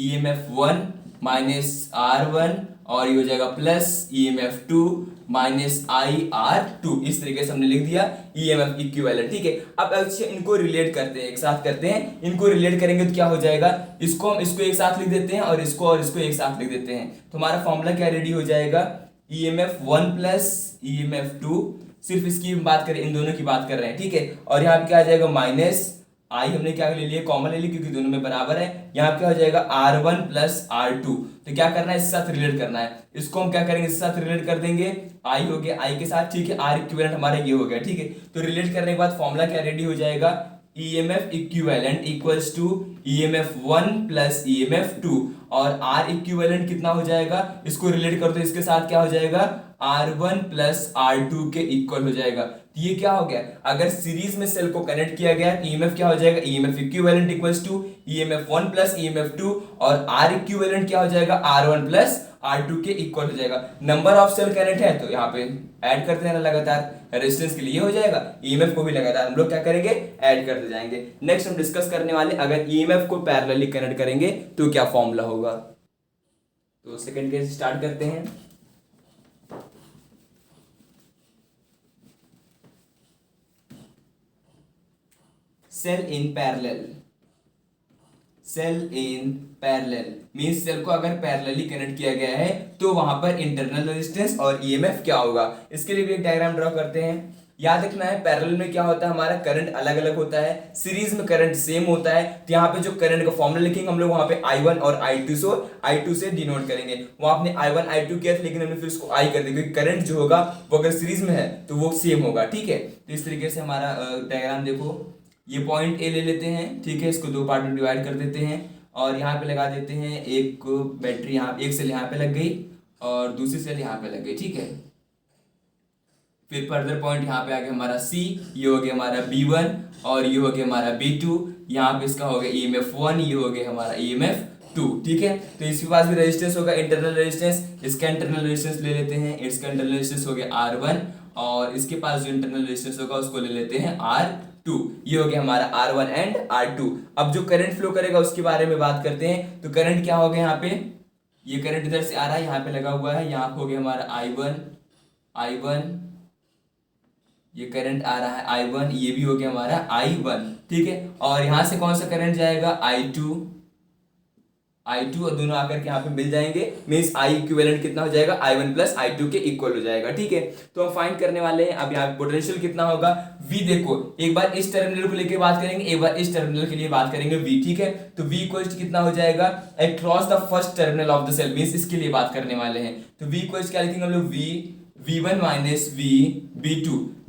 Speaker 1: EMF1 minus R1, और ये हो जाएगा प्लस EMF2 माइनस IR2। इस तरीके से हमने लिख दिया EMF इक्विवेलेंट। ठीक है, अब अच्छा इनको रिलेट करते हैं, एक साथ करते हैं। इनको रिलेट करेंगे तो क्या हो जाएगा, इसको हम इसको एक साथ लिख देते हैं और इसको एक साथ लिख देते हैं। तो हमारा फॉर्मूला क्या रेडी हो जाएगा, EMF1 प्लस EMF2। सिर्फ इसकी बात करें, इन दोनों की बात कर रहे हैं। ठीक है, और यहाँ पे क्या आ जाएगा, माइनस आई हमने क्या ले लिया, कॉमन ले ली क्योंकि दोनों में बराबर है। यहाँ क्या हो जाएगा R1 प्लस R2। तो क्या करना है, इसके साथ रिलेट करना है। इसको हम क्या करेंगे, इसके साथ रिलेट कर देंगे, आई हो गया आई के साथ। ठीक है, R इक्विवेलेंट हमारा ये हो गया। ठीक है, तो रिलेट करने के बाद फॉर्मूला क्या रेडी हो जाएगा, EMF equivalent equals to EMF1 plus EMF2, और R इक्विवेलेंट कितना हो जाएगा, इसको रिलेट कर दो इसके साथ, क्या हो जाएगा R1 प्लस R2 के इक्वल हो जाएगा। तो ये क्या हो गया, अगर सीरीज में सेल को कनेक्ट किया गया EMF क्या हो जाएगा, EMF equivalent equals to EMF1 plus EMF2, और R इक्विवेलेंट क्या हो जाएगा, R1 प्लस R2 के इक्वल हो जाएगा। नंबर ऑफ सेल कनेक्ट है तो यहाँ पे ऐड करते रहना लगातार, रेजिस्टेंस के लिए हो जाएगा, EMF को भी लगातार हम लोग क्या करेंगे, ऐड करते जाएंगे। नेक्स्ट हम डिस्कस करने वाले, अगर EMF को पैरेलली कनेक्ट करेंगे तो क्या फॉर्मूला होगा। तो सेकंड केस स्टार्ट करते हैं। Cell in parallel, cell in parallel means cell को अगर पैरेलली कनेक्ट किया गया है तो वहां पर इंटरनल रेजिस्टेंस और EMF क्या होगा। इसके लिए भी एक डायग्राम ड्रॉ करते हैं। याद रखना है, पैरेलल में क्या होता है, हमारा करंट अलग अलग होता है, सीरीज में करंट सेम होता है। तो यहाँ पे जो करंट का फॉर्मूला लिखेंगे हम लोग वहां पे I1 और I2 से डिनोट करेंगे। वहां आपने I1 I2 किया था, लेकिन हमने फिर उसको I कर दिया क्योंकि करंट जो होगा वो अगर सीरीज में है तो वो सेम होगा। ठीक है, तो इस तरीके से हमारा डायग्राम देखो, ये पॉइंट A ले लेते हैं। ठीक है, इसको दो पार्ट में डिवाइड कर देते हैं और यहाँ पे लगा देते हैं एक बैटरी, यहाँ एक सेल यहाँ पे लग गई और दूसरी सेल यहाँ पे लग गई। ठीक है, फिर फर्दर पॉइंट यहाँ पे आ गया हमारा C, ये हो गया हमारा B1 और ये हो गया हमारा B2। यहाँ पे इसका हो गया EMF1, ये हो गया हमारा EMF2। ठीक है, तो इसके पास भी रेजिस्टेंस होगा, इंटरनल रेजिस्टेंस। इसका इंटरनल रेजिस्टेंस ले लेते हैं, इसका इंटरनल रेजिस्टेंस हो गया R1 और इसके पास जो इंटरनल रेजिस्टेंस होगा उसको ले लेते हैं R2। ये हो गया हमारा R1 एंड R2। अब जो करंट फ्लो करेगा उसके बारे में बात करते हैं। तो करंट क्या हो गया, यहाँ पे ये करंट इधर से आ रहा है, यहाँ पे लगा हुआ है, यहाँ हो गया हमारा I1, ये करंट आ रहा है I1, ये भी हो गया हमारा I1। ठीक है, और यहाँ से कौन सा करंट जाएगा, I2 और दोनों आकर के यहाँ पे मिल जाएंगे। मींस I इक्विवेलेंट कितना हो जाएगा, I1 प्लस I2 के इक्वल हो जाएगा। ठीक है, तो हम फाइंड करने वाले हैं। अब यहाँ पे पोटेंशियल कितना होगा, V देखो, एक बार इस टर्मिनल को लेके बात करेंगे, एक बार इस टर्मिनल के लिए बात करेंगे V। ठीक है, तो V इक्वल्स कितना हो जाएगा, across the first terminal of the cell, means इसके लिए बात करने वाले हैं। तो V इक्वल्स क्या लिखेंगे हम लोग, V1 minus V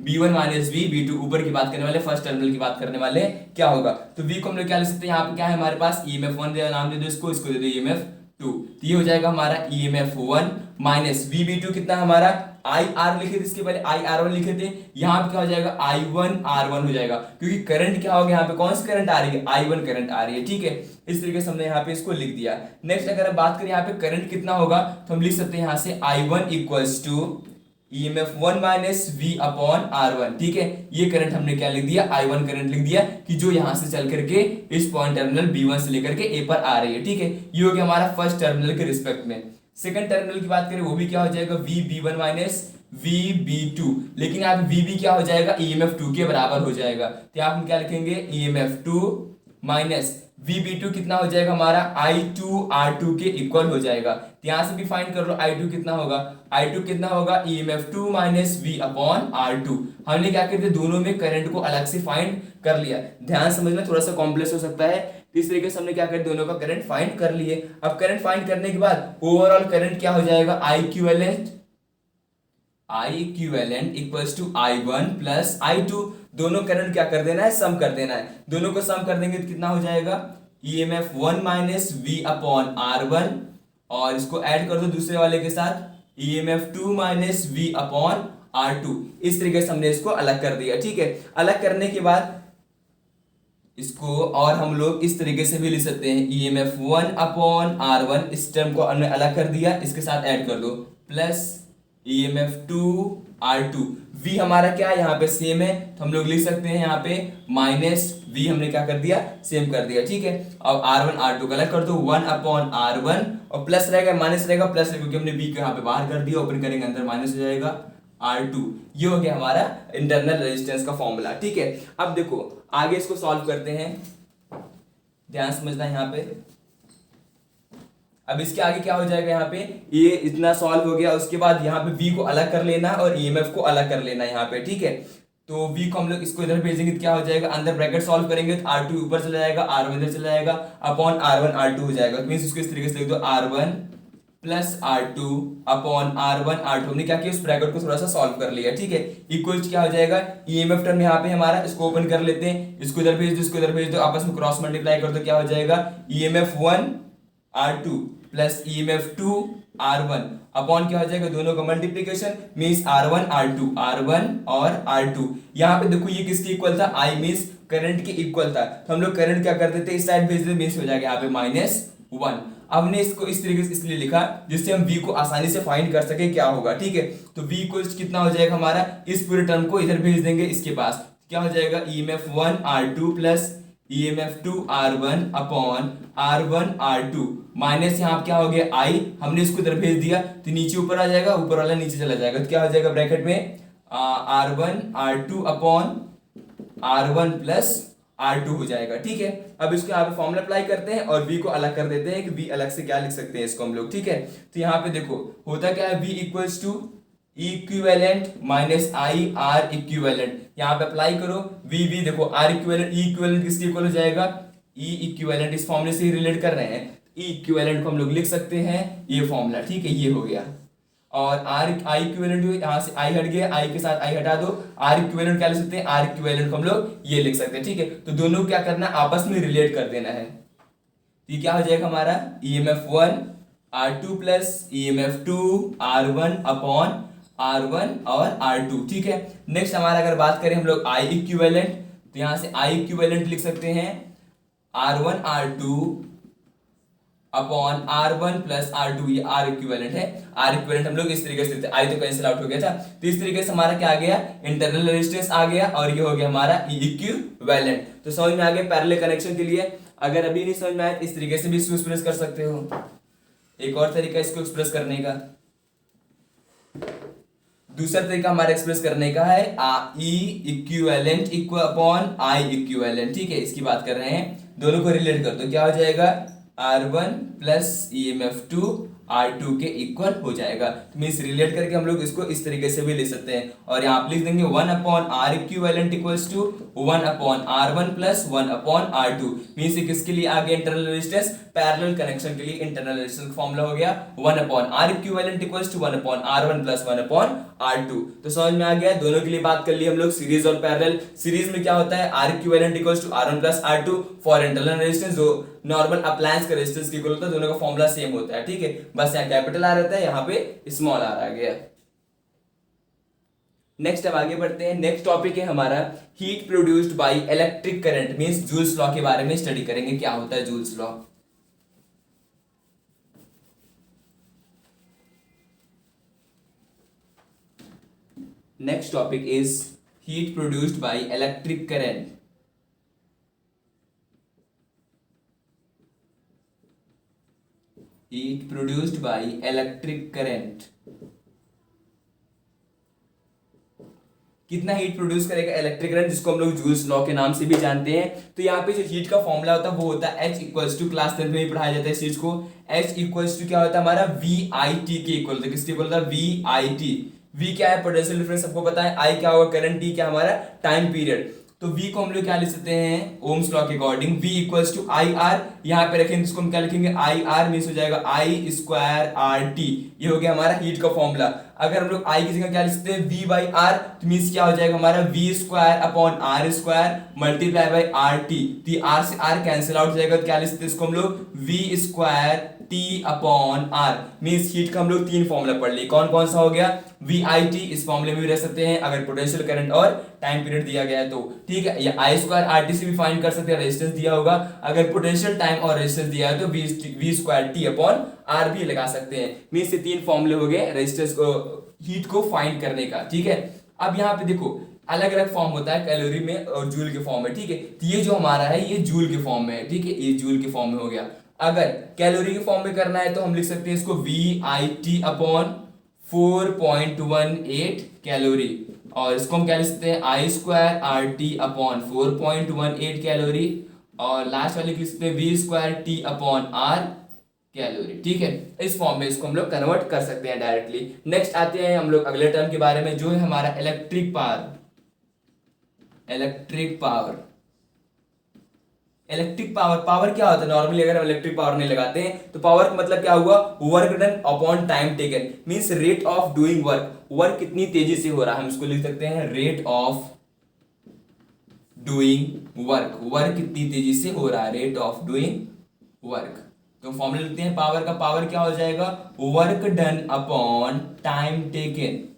Speaker 1: B1 minus V ऊपर की बात करने वाले, फर्स्ट टर्मिनल की बात करने वाले, क्या होगा। तो V को हम लोग क्या लिख सकते हैं, यहाँ पे क्या है हमारे पास, EMF1 नाम दे दो इसको दे दो EMF2। तो ये हो जाएगा हमारा EMF1 माइनस VB2 कितना हमारा IR लिखे थे, इसके पहले IR1 लिखे थे, यहाँ पे क्या हो जाएगा I1R1 हो जाएगा, क्योंकि करंट क्या होगा, यहाँ पे कौन सी करंट आ रही है, I1 करंट आ रही है। ठीक है, इस तरीके से हमने यहाँ पे इसको लिख दिया। नेक्स्ट अगर हम बात करें यहाँ पे करंट कितना होगा, तो हम लिख सकते हैं यहाँ से I1 equals to EMF1 minus V upon R1। ठीक है, ये करंट हमने क्या लिख दिया, I1 करंट लिख दिया कि जो यहां से चल करके इस पॉइंट टर्मिनल B1 से लेकर के A पर आ रही है। ठीक है, ये हो गया हमारा फर्स्ट टर्मिनल के रिस्पेक्ट में। सेकंड टर्मिनल की बात करें, वो भी क्या हो जाएगा, VB1 माइनस VB2, लेकिन यहाँ पे VB क्या हो जाएगा, EMF2 के बराबर हो जाएगा। तो यहाँ हम क्या लिखेंगे, EMF2 माइनस VB2 कितना हो जाएगा हमारा I2R2 के इक्वल हो जाएगा। तो यहां से भी फाइंड कर लो I2 कितना होगा। I2 कितना होगा EMF2 minus V upon R2। हमने क्या कर दिया, दोनों में करंट को अलग से फाइंड कर लिया। ध्यान समझना, थोड़ा सा कॉम्प्लेक्स हो सकता है। इस तरीके से हमने क्या कर, दोनों का करंट फाइंड कर लिए। अब करंट फाइंड करने के बाद ओवरऑल करंट क्या हो जाएगा, I equivalent equals to I1 plus I2। दोनों करंट क्या कर देना है, सम कर देना है। दोनों को सम कर देंगे तो कितना हो जाएगा, EMF1 minus V upon R1, और इसको ऐड कर दो दूसरे वाले के साथ, EMF2 minus V upon R2। इस तरीके से हमने इसको अलग कर दिया। ठीक है, अलग करने के बाद इसको और हम लोग इस तरीके से भी लिख सकते हैं, EMF1 अपॉन R1। इस टर्म को हमने अलग कर दिया, इसके साथ ऐड कर दो, प्लस EMF2 R2। V हमारा क्या है, यहाँ पे सेम है, तो हम लोग लिख सकते हैं यहाँ पे माइनस V हमने क्या कर दिया, सेम कर दिया। ठीक है, अब R1 R2 का अलग कर दो, 1 अपॉन R1, और प्लस रहेगा माइनस रहेगा प्लस रहेगा, क्योंकि हमने V को यहाँ पे बाहर कर दिया, ओपन करेंगे अंदर माइनस हो जाएगा R2। ये हो गया हमारा इंटरनल रेजिस्टेंस का फॉर्मूला। ठीक है, अब देखो आगे इसको सॉल्व करते हैं, ध्यान समझना यहाँ पे। अब इसके आगे क्या हो जाएगा, यहाँ पे ये इतना सॉल्व हो गया, उसके बाद यहाँ पे V को अलग कर लेना और EMF को अलग कर लेना यहाँ पे। ठीक है, तो V को हम लोग इसको इधर भेजेंगे तो क्या हो जाएगा, अंदर ब्रैकेट सॉल्व करेंगे तो R2 ऊपर चला जाएगा, R1 इधर चला जाएगा, अपॉन R1 R2 हो जाएगा। मीन्स इसको इस तरीके से लिख दो, R1 plus R2 upon R1 R2। हमने क्या किया, उस ब्रैकेट को थोड़ा सा सॉल्व कर लिया। ठीक है, इक्वल्स क्या हो जाएगा, EMF टर्म यहाँ पे हमारा, इसको ओपन कर लेते हैं, इसको इधर भेज दो, इसको इधर भेज दो, आपस में क्रॉस मल्टीप्लाई कर दो, क्या हो जाएगा, EMF1 R2 plus EMF2 R1 upon क्या हो जाएगा, दोनों का मल्टीप्लीकेशन, मीन्स R1 और R2। यहाँ पे देखो ये किसके इक्वल था, I मीन्स करंट के इक्वल था, तो हम लोग करंट क्या कर देते, इस साइड भेज देते, मीन्स हो जाएगा यहाँ पे -1। अब हमने इसको इस तरीके से इसलिए लिखा जिससे हम V को आसानी से फाइंड कर सके क्या होगा। ठीक है, तो V इक्वल्स कितना हो जाएगा हमारा, इस पूरे टर्म को इधर भेज देंगे, इसके पास क्या हो जाएगा, EMF1 R2 plus EMF2 R1 upon R1 R2 minus यहाँ क्या हो गया I, हमने इसको इधर भेज दिया तो नीचे ऊपर आ जाएगा, ऊपर वाला नीचे चला जाएगा, तो क्या हो जाएगा ब्रैकेट में R1 R2 upon R1 plus R2 हो जाएगा। ठीक है, अब इसको यहाँ पे फॉर्मूला अप्लाई करते हैं और V को अलग कर देते हैं कि V अलग से क्या लिख सकते हैं इसको हम लोग। ठीक है, तो यहाँ पे देखो होता क्या है, V equals to equivalent minus I R equivalent, यहाँ पे अप्लाई करो, V देखो R इक्विवेलेंट, E इक्विवेलेंट किसके इक्वल हो जाएगा, E इक्विवेलेंट, इस फॉर्मूले से ही रिलेट कर रहे हैं, E इक्विवेलेंट को हम लोग लिख सकते हैं ये फॉर्मूला। ठीक है, ये हो गया, और I इक्विवेलेंट यहाँ से I हट गया, I के साथ I हटा दो, R इक्विवेलेंट क्या लिख सकते हैं, R इक्विवेलेंट को हम लोग ये लिख सकते हैं। ठीक है, तो दोनों क्या करना है, आपस में रिलेट कर देना है। ये क्या हो जाएगा हमारा, EMF1 R2 plus EMF2 R1 upon R1 और R2। ठीक है, नेक्स्ट हमारा अगर बात करें हम लोग I इक्विवेलेंट, तो यहां से I इक्विवेलेंट लिख सकते हैं R1 R2 upon R1 plus R2, ये R इक्विवेलेंट है। R इक्विवेलेंट हम लोग इस तरीके से, I तो कैंसिल आउट हो गया था, तो इस तरीके से हमारा क्या आ गया, इंटरनल रेजिस्टेंस आ गया, और ये हो गया हमारा इक्विवेलेंट। तो समझ में आ गया पैरेलल कनेक्शन के लिए। अगर अभी नहीं समझ में आया इस तरीके से भी इसको एक्सप्रेस कर सकते हो। एक और तरीका इसको एक्सप्रेस करने का, दूसरा तरीका हमारा एक्सप्रेस करने का है E equivalent equal upon I equivalent. ठीक है, इसकी बात कर रहे हैं, दोनों को रिलेट कर दो, क्या हो जाएगा, R1 प्लस EMF2 R2 के इक्वल हो जाएगा। तो मीन्स रिलेट करके हम लोग इसको इस तरीके से भी ले सकते हैं, और यहाँ आप लिख देंगे 1 upon R equivalent equals to 1 upon R1 plus 1 upon R2। Means किसके लिए आ गया इंटरनल रेजिस्टेंस, पैरेलल कनेक्शन के लिए इंटरनल रेजिस्टेंस का फॉर्मूला हो गया 1 upon R equivalent equals to 1 upon R1 plus 1 upon R2। तो समझ में आ गया, दोनों के लिए बात कर ली हम लोग, सीरीज और पैरेलल। सीरीज में क्या होता है, R equivalent equals to R1 plus R2 for internal resistance, जो नॉर्मल अप्लायंस का रेजिस्टेंस की इक्वल होता है, दोनों का फॉर्मूला सेम होता है। ठीक है, बस यहाँ कैपिटल R रहता है, यहाँ पे स्मॉल R आ गया। नेक्स्ट अब आगे बढ़ते हैं, नेक्स्ट टॉपिक है हमारा heat produced by electric current, means joules law के बारे में स्टडी करेंगे, क्या होता है joules law. Next topic is heat produced by electric current. Heat produced by electric current। कितना हीट प्रोड्यूस करेगा इलेक्ट्रिक करंट, जिसको हम लोग जूल्स लॉ के नाम से भी जानते हैं। तो यहाँ पे जो हीट का फॉर्मूला होता है वो होता है H इक्वल्स टू, क्लास 10 में भी पढ़ाया जाता है इस चीज को। H इक्वल्स टू क्या होता है हमारा VIT के इक्वल होता है। किसके इक्वल होता है? VIT। V क्या है? पोटेंशियल डिफरेंस सबको पता है। I क्या होगा? करंट। T क्या हमारा? Time period. तो V को हम लोग क्या लिख सकते हैं ओम्स लॉ के according? V equals to I R, यहाँ पे रखेंगे इसको हम क्या लिखेंगे? आई आर मीन्स हो जाएगा I स्क्वायर आर टी। ये हो गया हमारा हीट का फॉर्मूला। अगर हम लोग I की जगह क्या लिख सकते हैं? V बाई आर, तो मीन्स क्या हो जाएगा हमारा? V square upon R square multiply by R T. तो आर से आर कैंसिल आउट हो जाएगा, तो क्या लिख सकते हैं इसको हम लोग? V square T upon R. Means heat का हम लोग तीन फॉर्मूला पढ़ लिए। कौन कौन सा हो गया? VIT, इस फॉर्मूले में भी रह सकते हैं अगर पोटेंशियल करंट और टाइम पीरियड दिया गया है तो, ठीक है। या I स्क्वायर आर टी से भी फाइंड कर सकते हैं, रेजिस्टेंस दिया होगा। अगर पोटेंशियल टाइम और रेजिस्टेंस दिया है तो V square T upon R भी लगा सकते हैं। मीन्स ये तीन फॉर्मूले हो गए रेजिस्टेंस को, हीट को फाइंड करने का, ठीक है। अब यहाँ पे देखो अलग अलग फॉर्म होता है कैलोरी में और जूल के फॉर्म में, ठीक है। तो ये जो हमारा है ये जूल के फॉर्म में है, ठीक है, ये जूल के फॉर्म में हो गया। अगर कैलोरी के फॉर्म में करना है तो हम लिख सकते हैं इसको VIT अपॉन 4.18 कैलोरी, और इसको हम क्या लिख सकते हैं? I square R T upon 4.18 calorie, और लास्ट वाले लिख सकते हैं V square T upon R calorie, ठीक है। इस फॉर्म में इसको हम लोग कन्वर्ट कर सकते हैं डायरेक्टली। नेक्स्ट आते हैं हम लोग अगले टर्म के बारे में, जो है हमारा electric power. Electric power, electric power, power क्या होता है? नॉर्मली अगर हम इलेक्ट्रिक पावर नहीं लगाते हैं तो पावर का मतलब क्या हुआ? Work done upon time taken, means rate of doing work. Work कितनी तेजी से हो रहा है, हम इसको लिख सकते हैं rate of doing work. Work कितनी तेजी से हो रहा है, रेट ऑफ डूइंग वर्क। तो फॉर्मूला लिखते हैं पावर का। पावर क्या हो जाएगा? Work done upon time taken.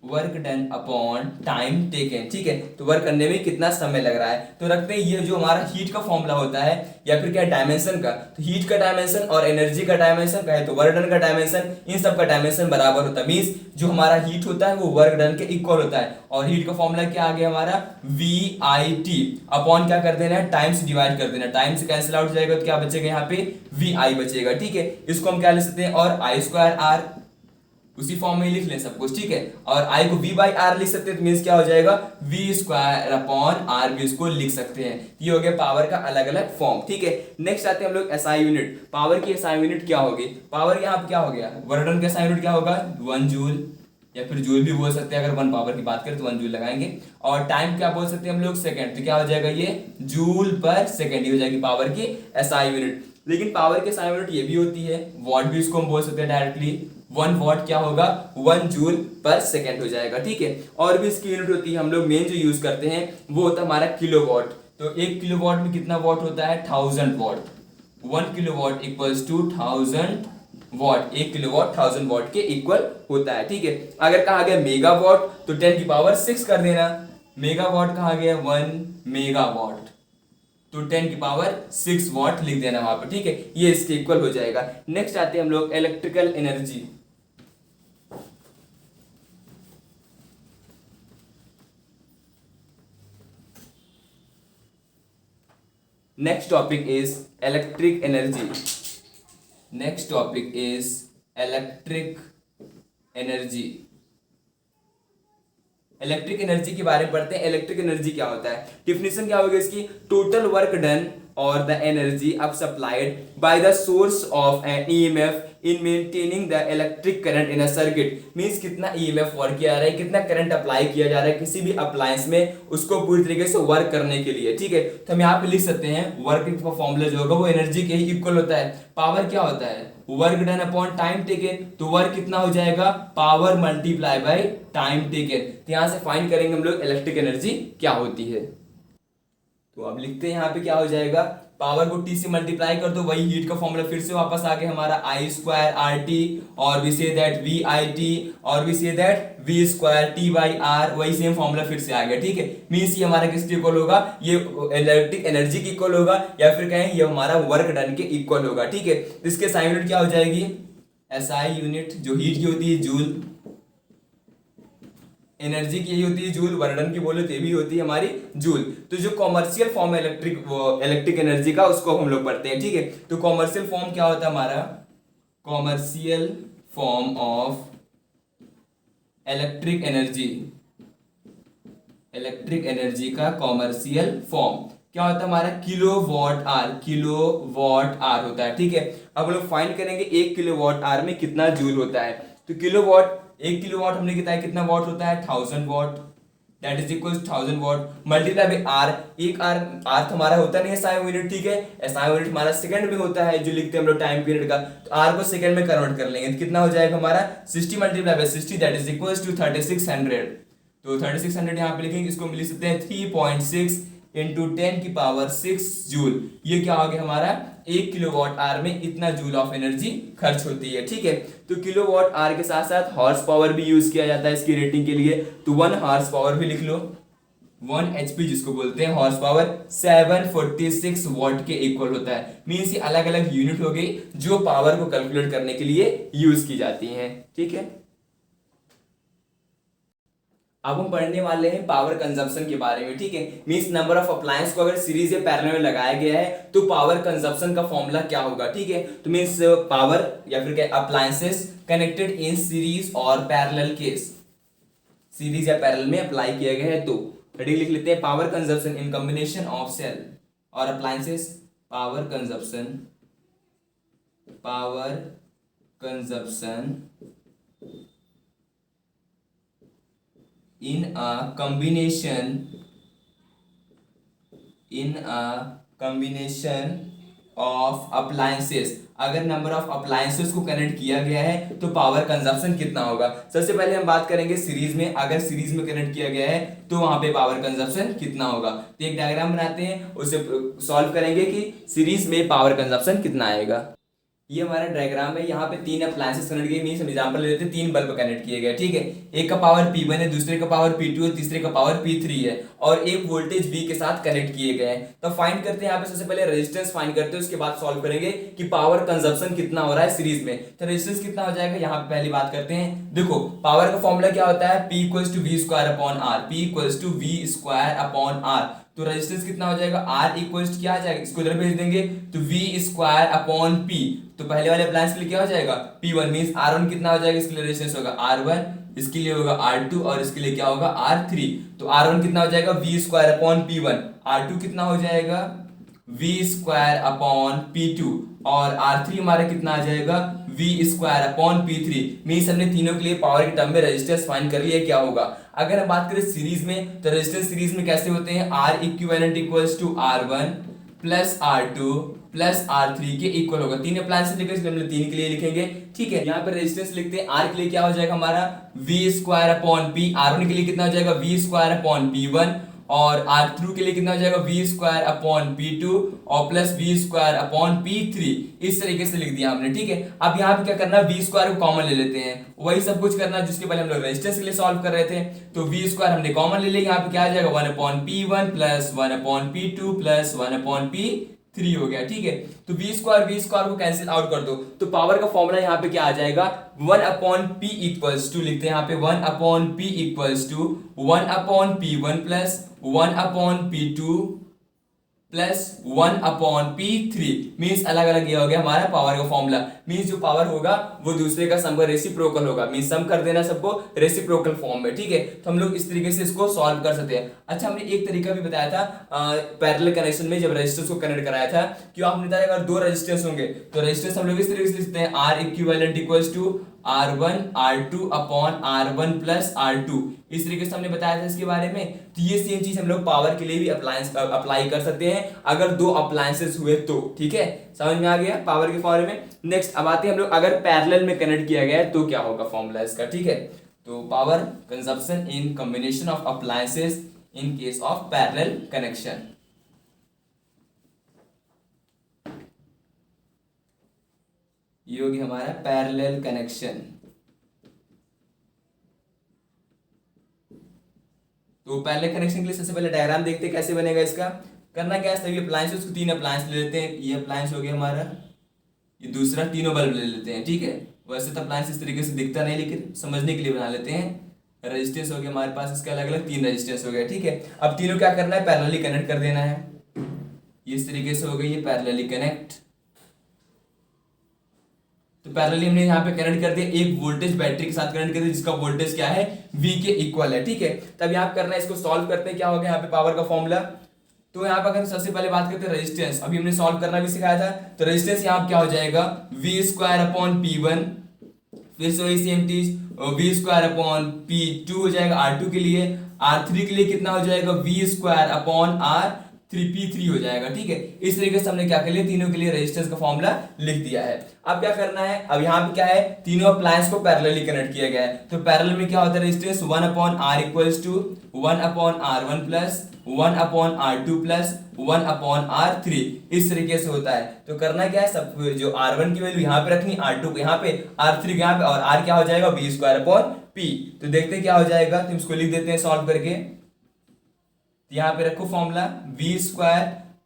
Speaker 1: Work done upon time taken, ठीक है। तो वर्क करने में कितना समय लग रहा है। तो रखते हैं ये जो हमारा हीट का फॉर्मूला होता है या फिर क्या डायमेंशन का, तो हीट का डायमेंशन और एनर्जी का डायमेंशन का है, तो वर्क डन का डायमेंशन, इन सब का डायमेंशन बराबर होता है। मींस जो हमारा हीट होता है वो वर्क डन के इक्वल होता है। और हीट का फॉर्मूला क्या आ गया हमारा? VIT अपॉन क्या कर देना है? टाइम से डिवाइड कर देना। टाइम से कैंसिल आउट हो जाएगा तो क्या बचेगा यहाँ पे? VI बचेगा, ठीक है। इसको हम क्या लिख सकते हैं? और I स्क्वायर आर, उसी फॉर्म में ही लिख लें सब कुछ, ठीक है। और I को V बाई आर लिख सकते हैं, तो मीन्स क्या हो जाएगा? V स्क्वायर अपॉन आर भी इसको लिख सकते हैं। ये हो गया पावर का अलग अलग फॉर्म, ठीक है। नेक्स्ट आते हैं हम लोग SI यूनिट। पावर की SI यूनिट क्या होगी? पावर यहाँ पे क्या हो गया? वर्क डन का SI यूनिट क्या होगा? 1 जूल, या फिर जूल भी बोल सकते हैं। अगर 1 पावर की बात करें तो 1 जूल लगाएंगे। और टाइम क्या बोल सकते हैं हम लोग? सेकंड। तो क्या हो जाएगा? ये जूल पर सेकंड, ये हो जाएगी पावर की SI यूनिट। लेकिन पावर की SI यूनिट ये भी होती है, वॉट भी इसको हम बोल सकते हैं डायरेक्टली। 1 वॉट क्या होगा? 1 जूल पर सेकंड हो जाएगा, ठीक है। और भी इसकी यूनिट होती है, हम लोग मेन जो यूज करते हैं वो होता है हमारा किलोवाट। तो 1 किलोवाट में कितना वॉट होता है? 1000 watt. 1 kilowatt equals to 1000 watt. 1 kilowatt 1000 watt के इक्वल होता है, ठीक है। अगर कहा गया मेगावाट तो 10 की पावर 6 कर देना। मेगावाट कहा गया 1 मेगावाट, तो 10 की पावर 6 वॉट लिख देना वहां पर, ठीक है। ये इसके इक्वल हो जाएगा। नेक्स्ट आते हैं हम लोग electrical energy. Next topic is electric energy. Next topic is electric energy. Electric energy के बारे में पढ़ते हैं। इलेक्ट्रिक एनर्जी क्या होता है? डिफिनेशन क्या होगी इसकी? Total work done or the energy up supplied by the source of an EMF in maintaining the electric current in a circuit। Means कितना EMF वर्क किया जा रहा है, कितना करंट अप्लाई किया जा रहा है किसी भी अप्लायंस में, उसको पूरी तरीके से वर्क करने के लिए, ठीक है। तो हम यहाँ पे लिख सकते हैं वर्किंग का फॉर्मूला जो होगा वो एनर्जी के ही इक्वल होता है। पावर क्या होता है? Work done upon time taken. तो वर्क कितना हो जाएगा? Power multiply by time taken. तो यहाँ से फाइंड करेंगे हम लोग इलेक्ट्रिक एनर्जी क्या होती है। तो अब लिखते हैं यहाँ पे क्या हो जाएगा? पावर को T से मल्टीप्लाई कर दो, वही हीट का फॉर्मूला फिर से वापस आ गया हमारा I स्क्वायर आर टी, और वी से दैट VIT, और वी से that V square T by R, वही सेम फॉर्मूला फिर से आ गया, ठीक है। मीन्स ये हमारा किसके इक्वल होगा? ये इलेक्ट्रिक एनर्जी के इक्वल होगा, या फिर कहें ये हमारा वर्क डन के इक्वल होगा, ठीक है। इसके SI यूनिट क्या हो जाएगी? SI यूनिट जो हीट की होती है जूल, एनर्जी की यही होती है जूल, वर्डन की बोले तो ये भी होती है हमारी जूल। तो जो कॉमर्शियल फॉर्म है इलेक्ट्रिक एनर्जी का, उसको हम लोग पढ़ते हैं, ठीक है। तो कॉमर्शियल फॉर्म क्या होता है हमारा? Commercial form of electric energy electric energy का कॉमर्शियल फॉर्म क्या होता है हमारा, किलो वॉट आर होता है। ठीक है, अब हम लोग फाइंड करेंगे 1 किलो वॉट आर में कितना जूल होता है। तो किलो वॉट, 1 किलो वॉट हमने कितना है, कितना वॉट होता है, 1000 watt, that is equal 1000 watt multiply by R. एक आर, आर तो हमारा होता नहीं है SI यूनिट, ठीक है, SI यूनिट हमारा सेकंड में होता है जो लिखते हैं हम लोग टाइम पीरियड का, तो आर को सेकंड में कन्वर्ट कर लेंगे तो कितना हो जाएगा हमारा 60 multiply by 60 that is equal to 3600। तो 3600 यहाँ पे लिखेंगे, इसको लिख सकते हैं 3.6 इंटू 10⁶ जूल। ये क्या हो गया हमारा, 1 किलोवाट आर में इतना जूल ऑफ एनर्जी खर्च होती है। ठीक है, तो किलोवाट आर के साथ साथ हॉर्स पावर भी यूज किया जाता है इसकी रेटिंग के लिए, तो 1 हॉर्स पावर भी लिख लो, 1 HP जिसको बोलते हैं हॉर्स पावर 746 वॉट के इक्वल होता है। मीन्स ये अलग अलग यूनिट हो गई जो पावर को कैलकुलेट करने के लिए यूज की जाती हैं। ठीक है, अब हम पढ़ने वाले हैं पावर कंजप्शन के बारे में। ठीक है, मींस नंबर ऑफ अप्लायंस को अगर सीरीज या पैरेलल में लगाया गया है तो पावर कंजप्शन का फॉर्मूला क्या होगा। ठीक है, तो मींस पावर या फिर क्या अप्लायंसेस कनेक्टेड इन सीरीज और पैरेलल केस, सीरीज या पैरेलल में अप्लाई किया गया है तो हेडिंग लिख लेते हैं, power consumption in combination of cell और appliances, power consumption in a combination of appliances। अगर नंबर ऑफ अप्लायंसेस को कनेक्ट किया गया है तो पावर कंजप्शन कितना होगा। सबसे पहले हम बात करेंगे सीरीज में, अगर सीरीज में कनेक्ट किया गया है तो वहां पे पावर कंजप्शन कितना होगा। तो एक डायग्राम बनाते हैं, उसे सॉल्व करेंगे कि सीरीज में पावर कंजप्शन कितना आएगा। ये हमारा डायग्राम है, यहाँ पे 3 अप्लायंसेस कनेक्ट किए, मींस हम एग्जांपल ले लेते हैं 3 बल्ब कनेक्ट किए गए। ठीक है, एक का पावर P1 है, दूसरे का पावर P2 है, तीसरे का पावर P3 है और एक वोल्टेज V के साथ कनेक्ट किए गए हैं। तो फाइंड करते हैं, यहाँ पे सबसे पहले रेजिस्टेंस फाइंड करते हैं, उसके बाद सॉल्व करेंगे कि पावर कंजप्शन कितना हो रहा है सीरीज में। तो रेजिस्टेंस कितना हो जाएगा, यहाँ पे पहली बात करते हैं। देखो पावर का फॉर्मूला क्या होता है, P equals to V square upon R, P equals to V square upon R। तो रेजिस्टेंस कितना हो जाएगा, R इक्वल्स क्या आ जाएगा, इसको इधर भेज देंगे तो V स्क्वायर अपॉन P। तो पहले वाले अप्लायंस के लिए क्या हो जाएगा, P1 मींस R1 कितना हो जाएगा, इसके लिए रेजिस्टेंस होगा R1, इसके लिए होगा R2 और इसके लिए क्या होगा R3। तो R1 कितना हो जाएगा V square upon P1, R2 कितना हो जाएगा V स्क्वायर अपॉन P2 और R3 हमारा कितना आ जाएगा V square upon P3। Means हमने तीनों के लिए पावर के टर्म में रेजिस्टेंस फाइंड कर लिया क्या होगा। अगर हम बात करें सीरीज में तो रेजिस्टेंस सीरीज में कैसे होते हैं, R equivalent equals to R1 plus R2 plus R3 के इक्वल होगा। 3 अप्लायंसेस लिखे इसलिए हम 3 के लिए लिखेंगे। ठीक है, यहाँ पर रेजिस्टेंस लिखते हैं, R के लिए क्या हो जाएगा हमारा V square upon P, R1 के लिए कितना हो जाएगा V स्क्वायर अपॉन P1 और R3 के लिए कितना हो जाएगा V स्क्वायर अपॉन P2 और plus V square upon P3। इस तरीके से लिख दिया हमने। ठीक है, अब यहाँ पे क्या करना है, V स्क्वायर को कॉमन ले लेते हैं, वही सब कुछ करना है जिसके पहले हम लोग रेजिस्टेंस के लिए सॉल्व कर रहे थे। तो V स्क्वायर हमने कॉमन ले लिया, यहाँ पे क्या आ जाएगा 1 upon P1 plus 1 upon P2 plus 1 upon P3 हो गया। ठीक है, तो V स्क्वायर को कैंसिल आउट कर दो तो पावर का फॉर्मूला यहाँ पे क्या आ जाएगा, 1 अपॉन P इक्वल्स टू, लिखते हैं यहाँ पे 1 upon P equals to 1 upon P1 plus 1 upon P2 plus 1 upon P3। Means अलग अलग ये हो गया हमारा पावर का फॉर्मूला। मींस जो पावर होगा वो दूसरे का सम का रेसिप्रोकल होगा, मींस सम कर देना सबको रेसिप्रोकल फॉर्म में। ठीक है, तो हम लोग इस तरीके से इसको सॉल्व कर सकते हैं। अच्छा, हमने एक तरीका भी बताया था पैरेलल कनेक्शन में, जब रेजिस्टेंस को कनेक्ट कराया था कि आपने बताया अगर 2 रेजिस्टेंस होंगे तो रेजिस्टेंस हम लोग इस तरीके से लिखते हैं, R equivalent equals to R1 R2 upon R1 plus R2। इस तरीके से हमने बताया था इसके बारे में। तो ये सेम चीज हम लोग पावर के लिए भी अप्लाई कर सकते हैं अगर 2 अप्लायंसेस हुए तो। ठीक है, समझ में आ गया पावर के फॉर्मूले में। नेक्स्ट अब आते हैं हम लोग अगर पैरेलल में कनेक्ट किया गया है तो क्या होगा फॉर्मूला इसका। ठीक है, तो power consumption in combination of appliances in case of parallel connection, ये होगी हमारा पैरेलल कनेक्शन। तो पैरेलल कनेक्शन के लिए सबसे पहले डायग्राम देखते हैं कैसे बनेगा इसका। करना क्या है, सभी अप्लायंसेस को 3 अप्लायंस ले लेते हैं। ये अप्लायंस हो गया हमारा, ये दूसरा, तीनों बल्ब ले लेते हैं। ठीक है, वैसे तो अप्लायंस इस तरीके से दिखता नहीं लेकिन समझने के लिए बना लेते हैं। रेजिस्टेंस हो गया हमारे पास, इसके अलग अलग 3 रेजिस्टेंस हो गए। ठीक है, अब तीनों क्या करना है, पैरेलली कनेक्ट कर देना है। इस तरीके से हो गई ये पैरेलली कनेक्ट। तो पैरेलली हमने यहाँ पे कनेक्ट कर दिया, एक वोल्टेज बैटरी के साथ कनेक्ट कर दिया जिसका वोल्टेज क्या है, V के इक्वल है, ठीक है। तब यहाँ पे करना है, इसको सॉल्व करते हैं, क्या होगा यहाँ पे पावर का फॉर्मूला। तो यहाँ पर अगर सबसे पहले बात करते हैं रेजिस्टेंस, अभी हमने सॉल्व करना भी सिखाया था, तो रेजिस्टेंस यहाँ क्या हो जाएगा, V² / P1, फिर से वही सेम चीज, V² / P2 हो जाएगा R2 के लिए, R3 के लिए कितना हो जाएगा, V² / R3P3 हो जाएगा, ठीक है। इस तरीके से हमने क्या कर लिया, तीनों के लिए रेजिस्टेंस का फॉर्मूला लिख दिया है। अब क्या करना है, अब यहाँ पे क्या है, तीनों अप्लायंस को पैरेलली कनेक्ट किया गया है, तो पैरेलल में क्या होता है resistance, 1/R equals to 1/R1 plus 1/R2 plus 1/R3, इस तरीके से होता है। तो करना क्या है, सब जो R1 की वैल्यू यहाँ पे रखनी, R2 को यहाँ पे, R3 को यहाँ पे, और R क्या हो जाएगा, V² / P। तो देखते हैं क्या हो जाएगा, तो इसको लिख देते हैं सॉल्व करके। यहाँ पे रखो फॉर्मूला V²,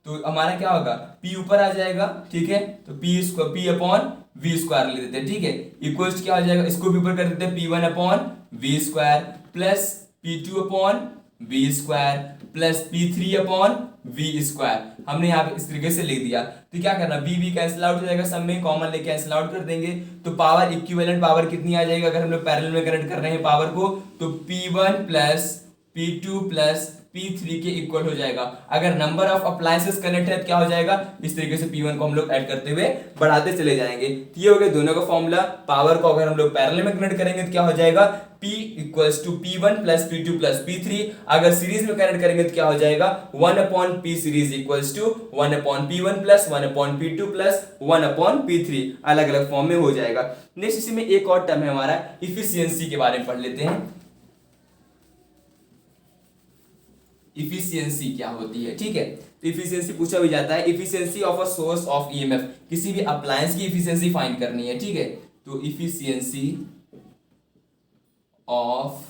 Speaker 1: तो हमारा क्या होगा, P ऊपर आ जाएगा, ठीक है, तो P/V² लिख देते हैं, ठीक है, इक्वल्स क्या हो जाएगा, इसको भी ऊपर कर देते हैं, P1/V² plus P2/V² plus P3/V²। हमने यहाँ पे इस तरीके से लिख दिया। तो क्या करना, V कैंसिल आउट हो जाएगा, सब में कॉमन लेके कैंसिल आउट कर देंगे, तो पावर इक्विवेलेंट पावर कितनी आ जाएगी, अगर हम लोग पैरेलल में कनेक्ट कर रहे हैं पावर को, तो P1 plus P2 plus P3 के इक्वल हो जाएगा। अगर नंबर ऑफ अप्लायंसेस कनेक्ट है तो क्या हो जाएगा, इस तरीके से P1 को हम लोग ऐड करते हुए बढ़ाते चले जाएंगे। तो ये हो गया दोनों का फॉर्मूला। पावर को अगर हम लोग पैरेलल में कनेक्ट करेंगे तो क्या हो जाएगा, P equals to P1 plus P2 plus P3। अगर सीरीज में कनेक्ट करेंगे तो क्या हो जाएगा, 1/P series equals to 1/P1 plus 1/P2 plus 1/P3, अलग अलग फॉर्म में हो जाएगा। नेक्स्ट इसी में एक और टर्म है हमारा इफिशियंसी के बारे में पढ़ लेते हैं। इफिशियंसी क्या होती है, ठीक है। तो इफिशियंसी पूछा भी जाता है, efficiency of a source of EMF, किसी भी अप्लायंस की इफिशियंसी फाइंड करनी है, ठीक है। तो efficiency of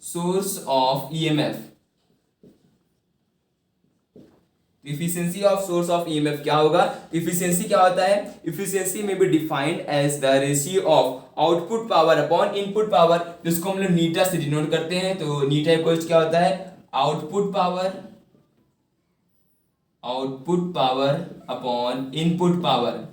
Speaker 1: source of EMF, efficiency of source of EMF क्या होगा, इफिशियंसी क्या होता है, efficiency may be defined as the ratio of output power upon input power, जिसको हम लोग नीटा से डिनोट करते हैं। तो नीटा इक्वल्स क्या होता है, output power upon input power,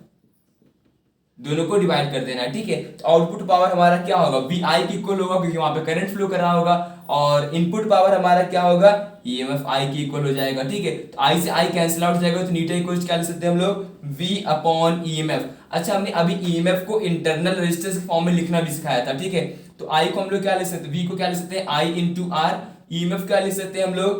Speaker 1: दोनों को डिवाइड कर देना है, ठीक है। तो आउटपुट पावर हमारा क्या होगा, VI की इक्वल होगा क्योंकि वहां पे करंट फ्लो कर रहा होगा, और इनपुट पावर हमारा क्या होगा, EMF I की इक्वल हो जाएगा, ठीक है। तो I से I कैंसिल आउट हो जाएगा, तो नीटा इक्वल क्या लिख सकते हैं हम लोग, V/EMF। अच्छा, हमने अभी EMF को इंटरनल रेजिस्टेंस के फॉर्म में लिखना भी सिखाया था, ठीक है। तो I को हम लोग क्या लिख सकते हैं, V को क्या लिख सकते हैं, I/R, EMF क्या लिख सकते हैं हम लोग,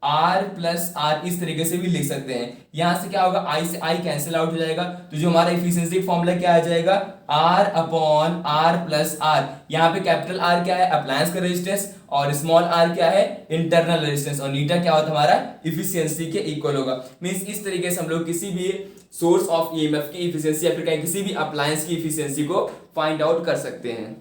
Speaker 1: R प्लस R, इस तरीके से भी लिख सकते हैं। यहां से क्या होगा, I से I कैंसिल आउट हो जाएगा, तो जो हमारा इफिशियंसी फॉर्मूला क्या आ जाएगा, R/R प्लस R। यहाँ पे कैपिटल R क्या है, अप्लायंस का रेजिस्टेंस, और स्मॉल r क्या है, इंटरनल रेजिस्टेंस, और नीटा क्या होता है हमारा, इफिशियंसी के इक्वल होगा। मींस इस तरीके से हम लोग किसी भी सोर्स ऑफ ईएमएफ की इफिशियंसी या फिर किसी भी अप्लायंस की इफिशियंसी को फाइंड आउट कर सकते हैं।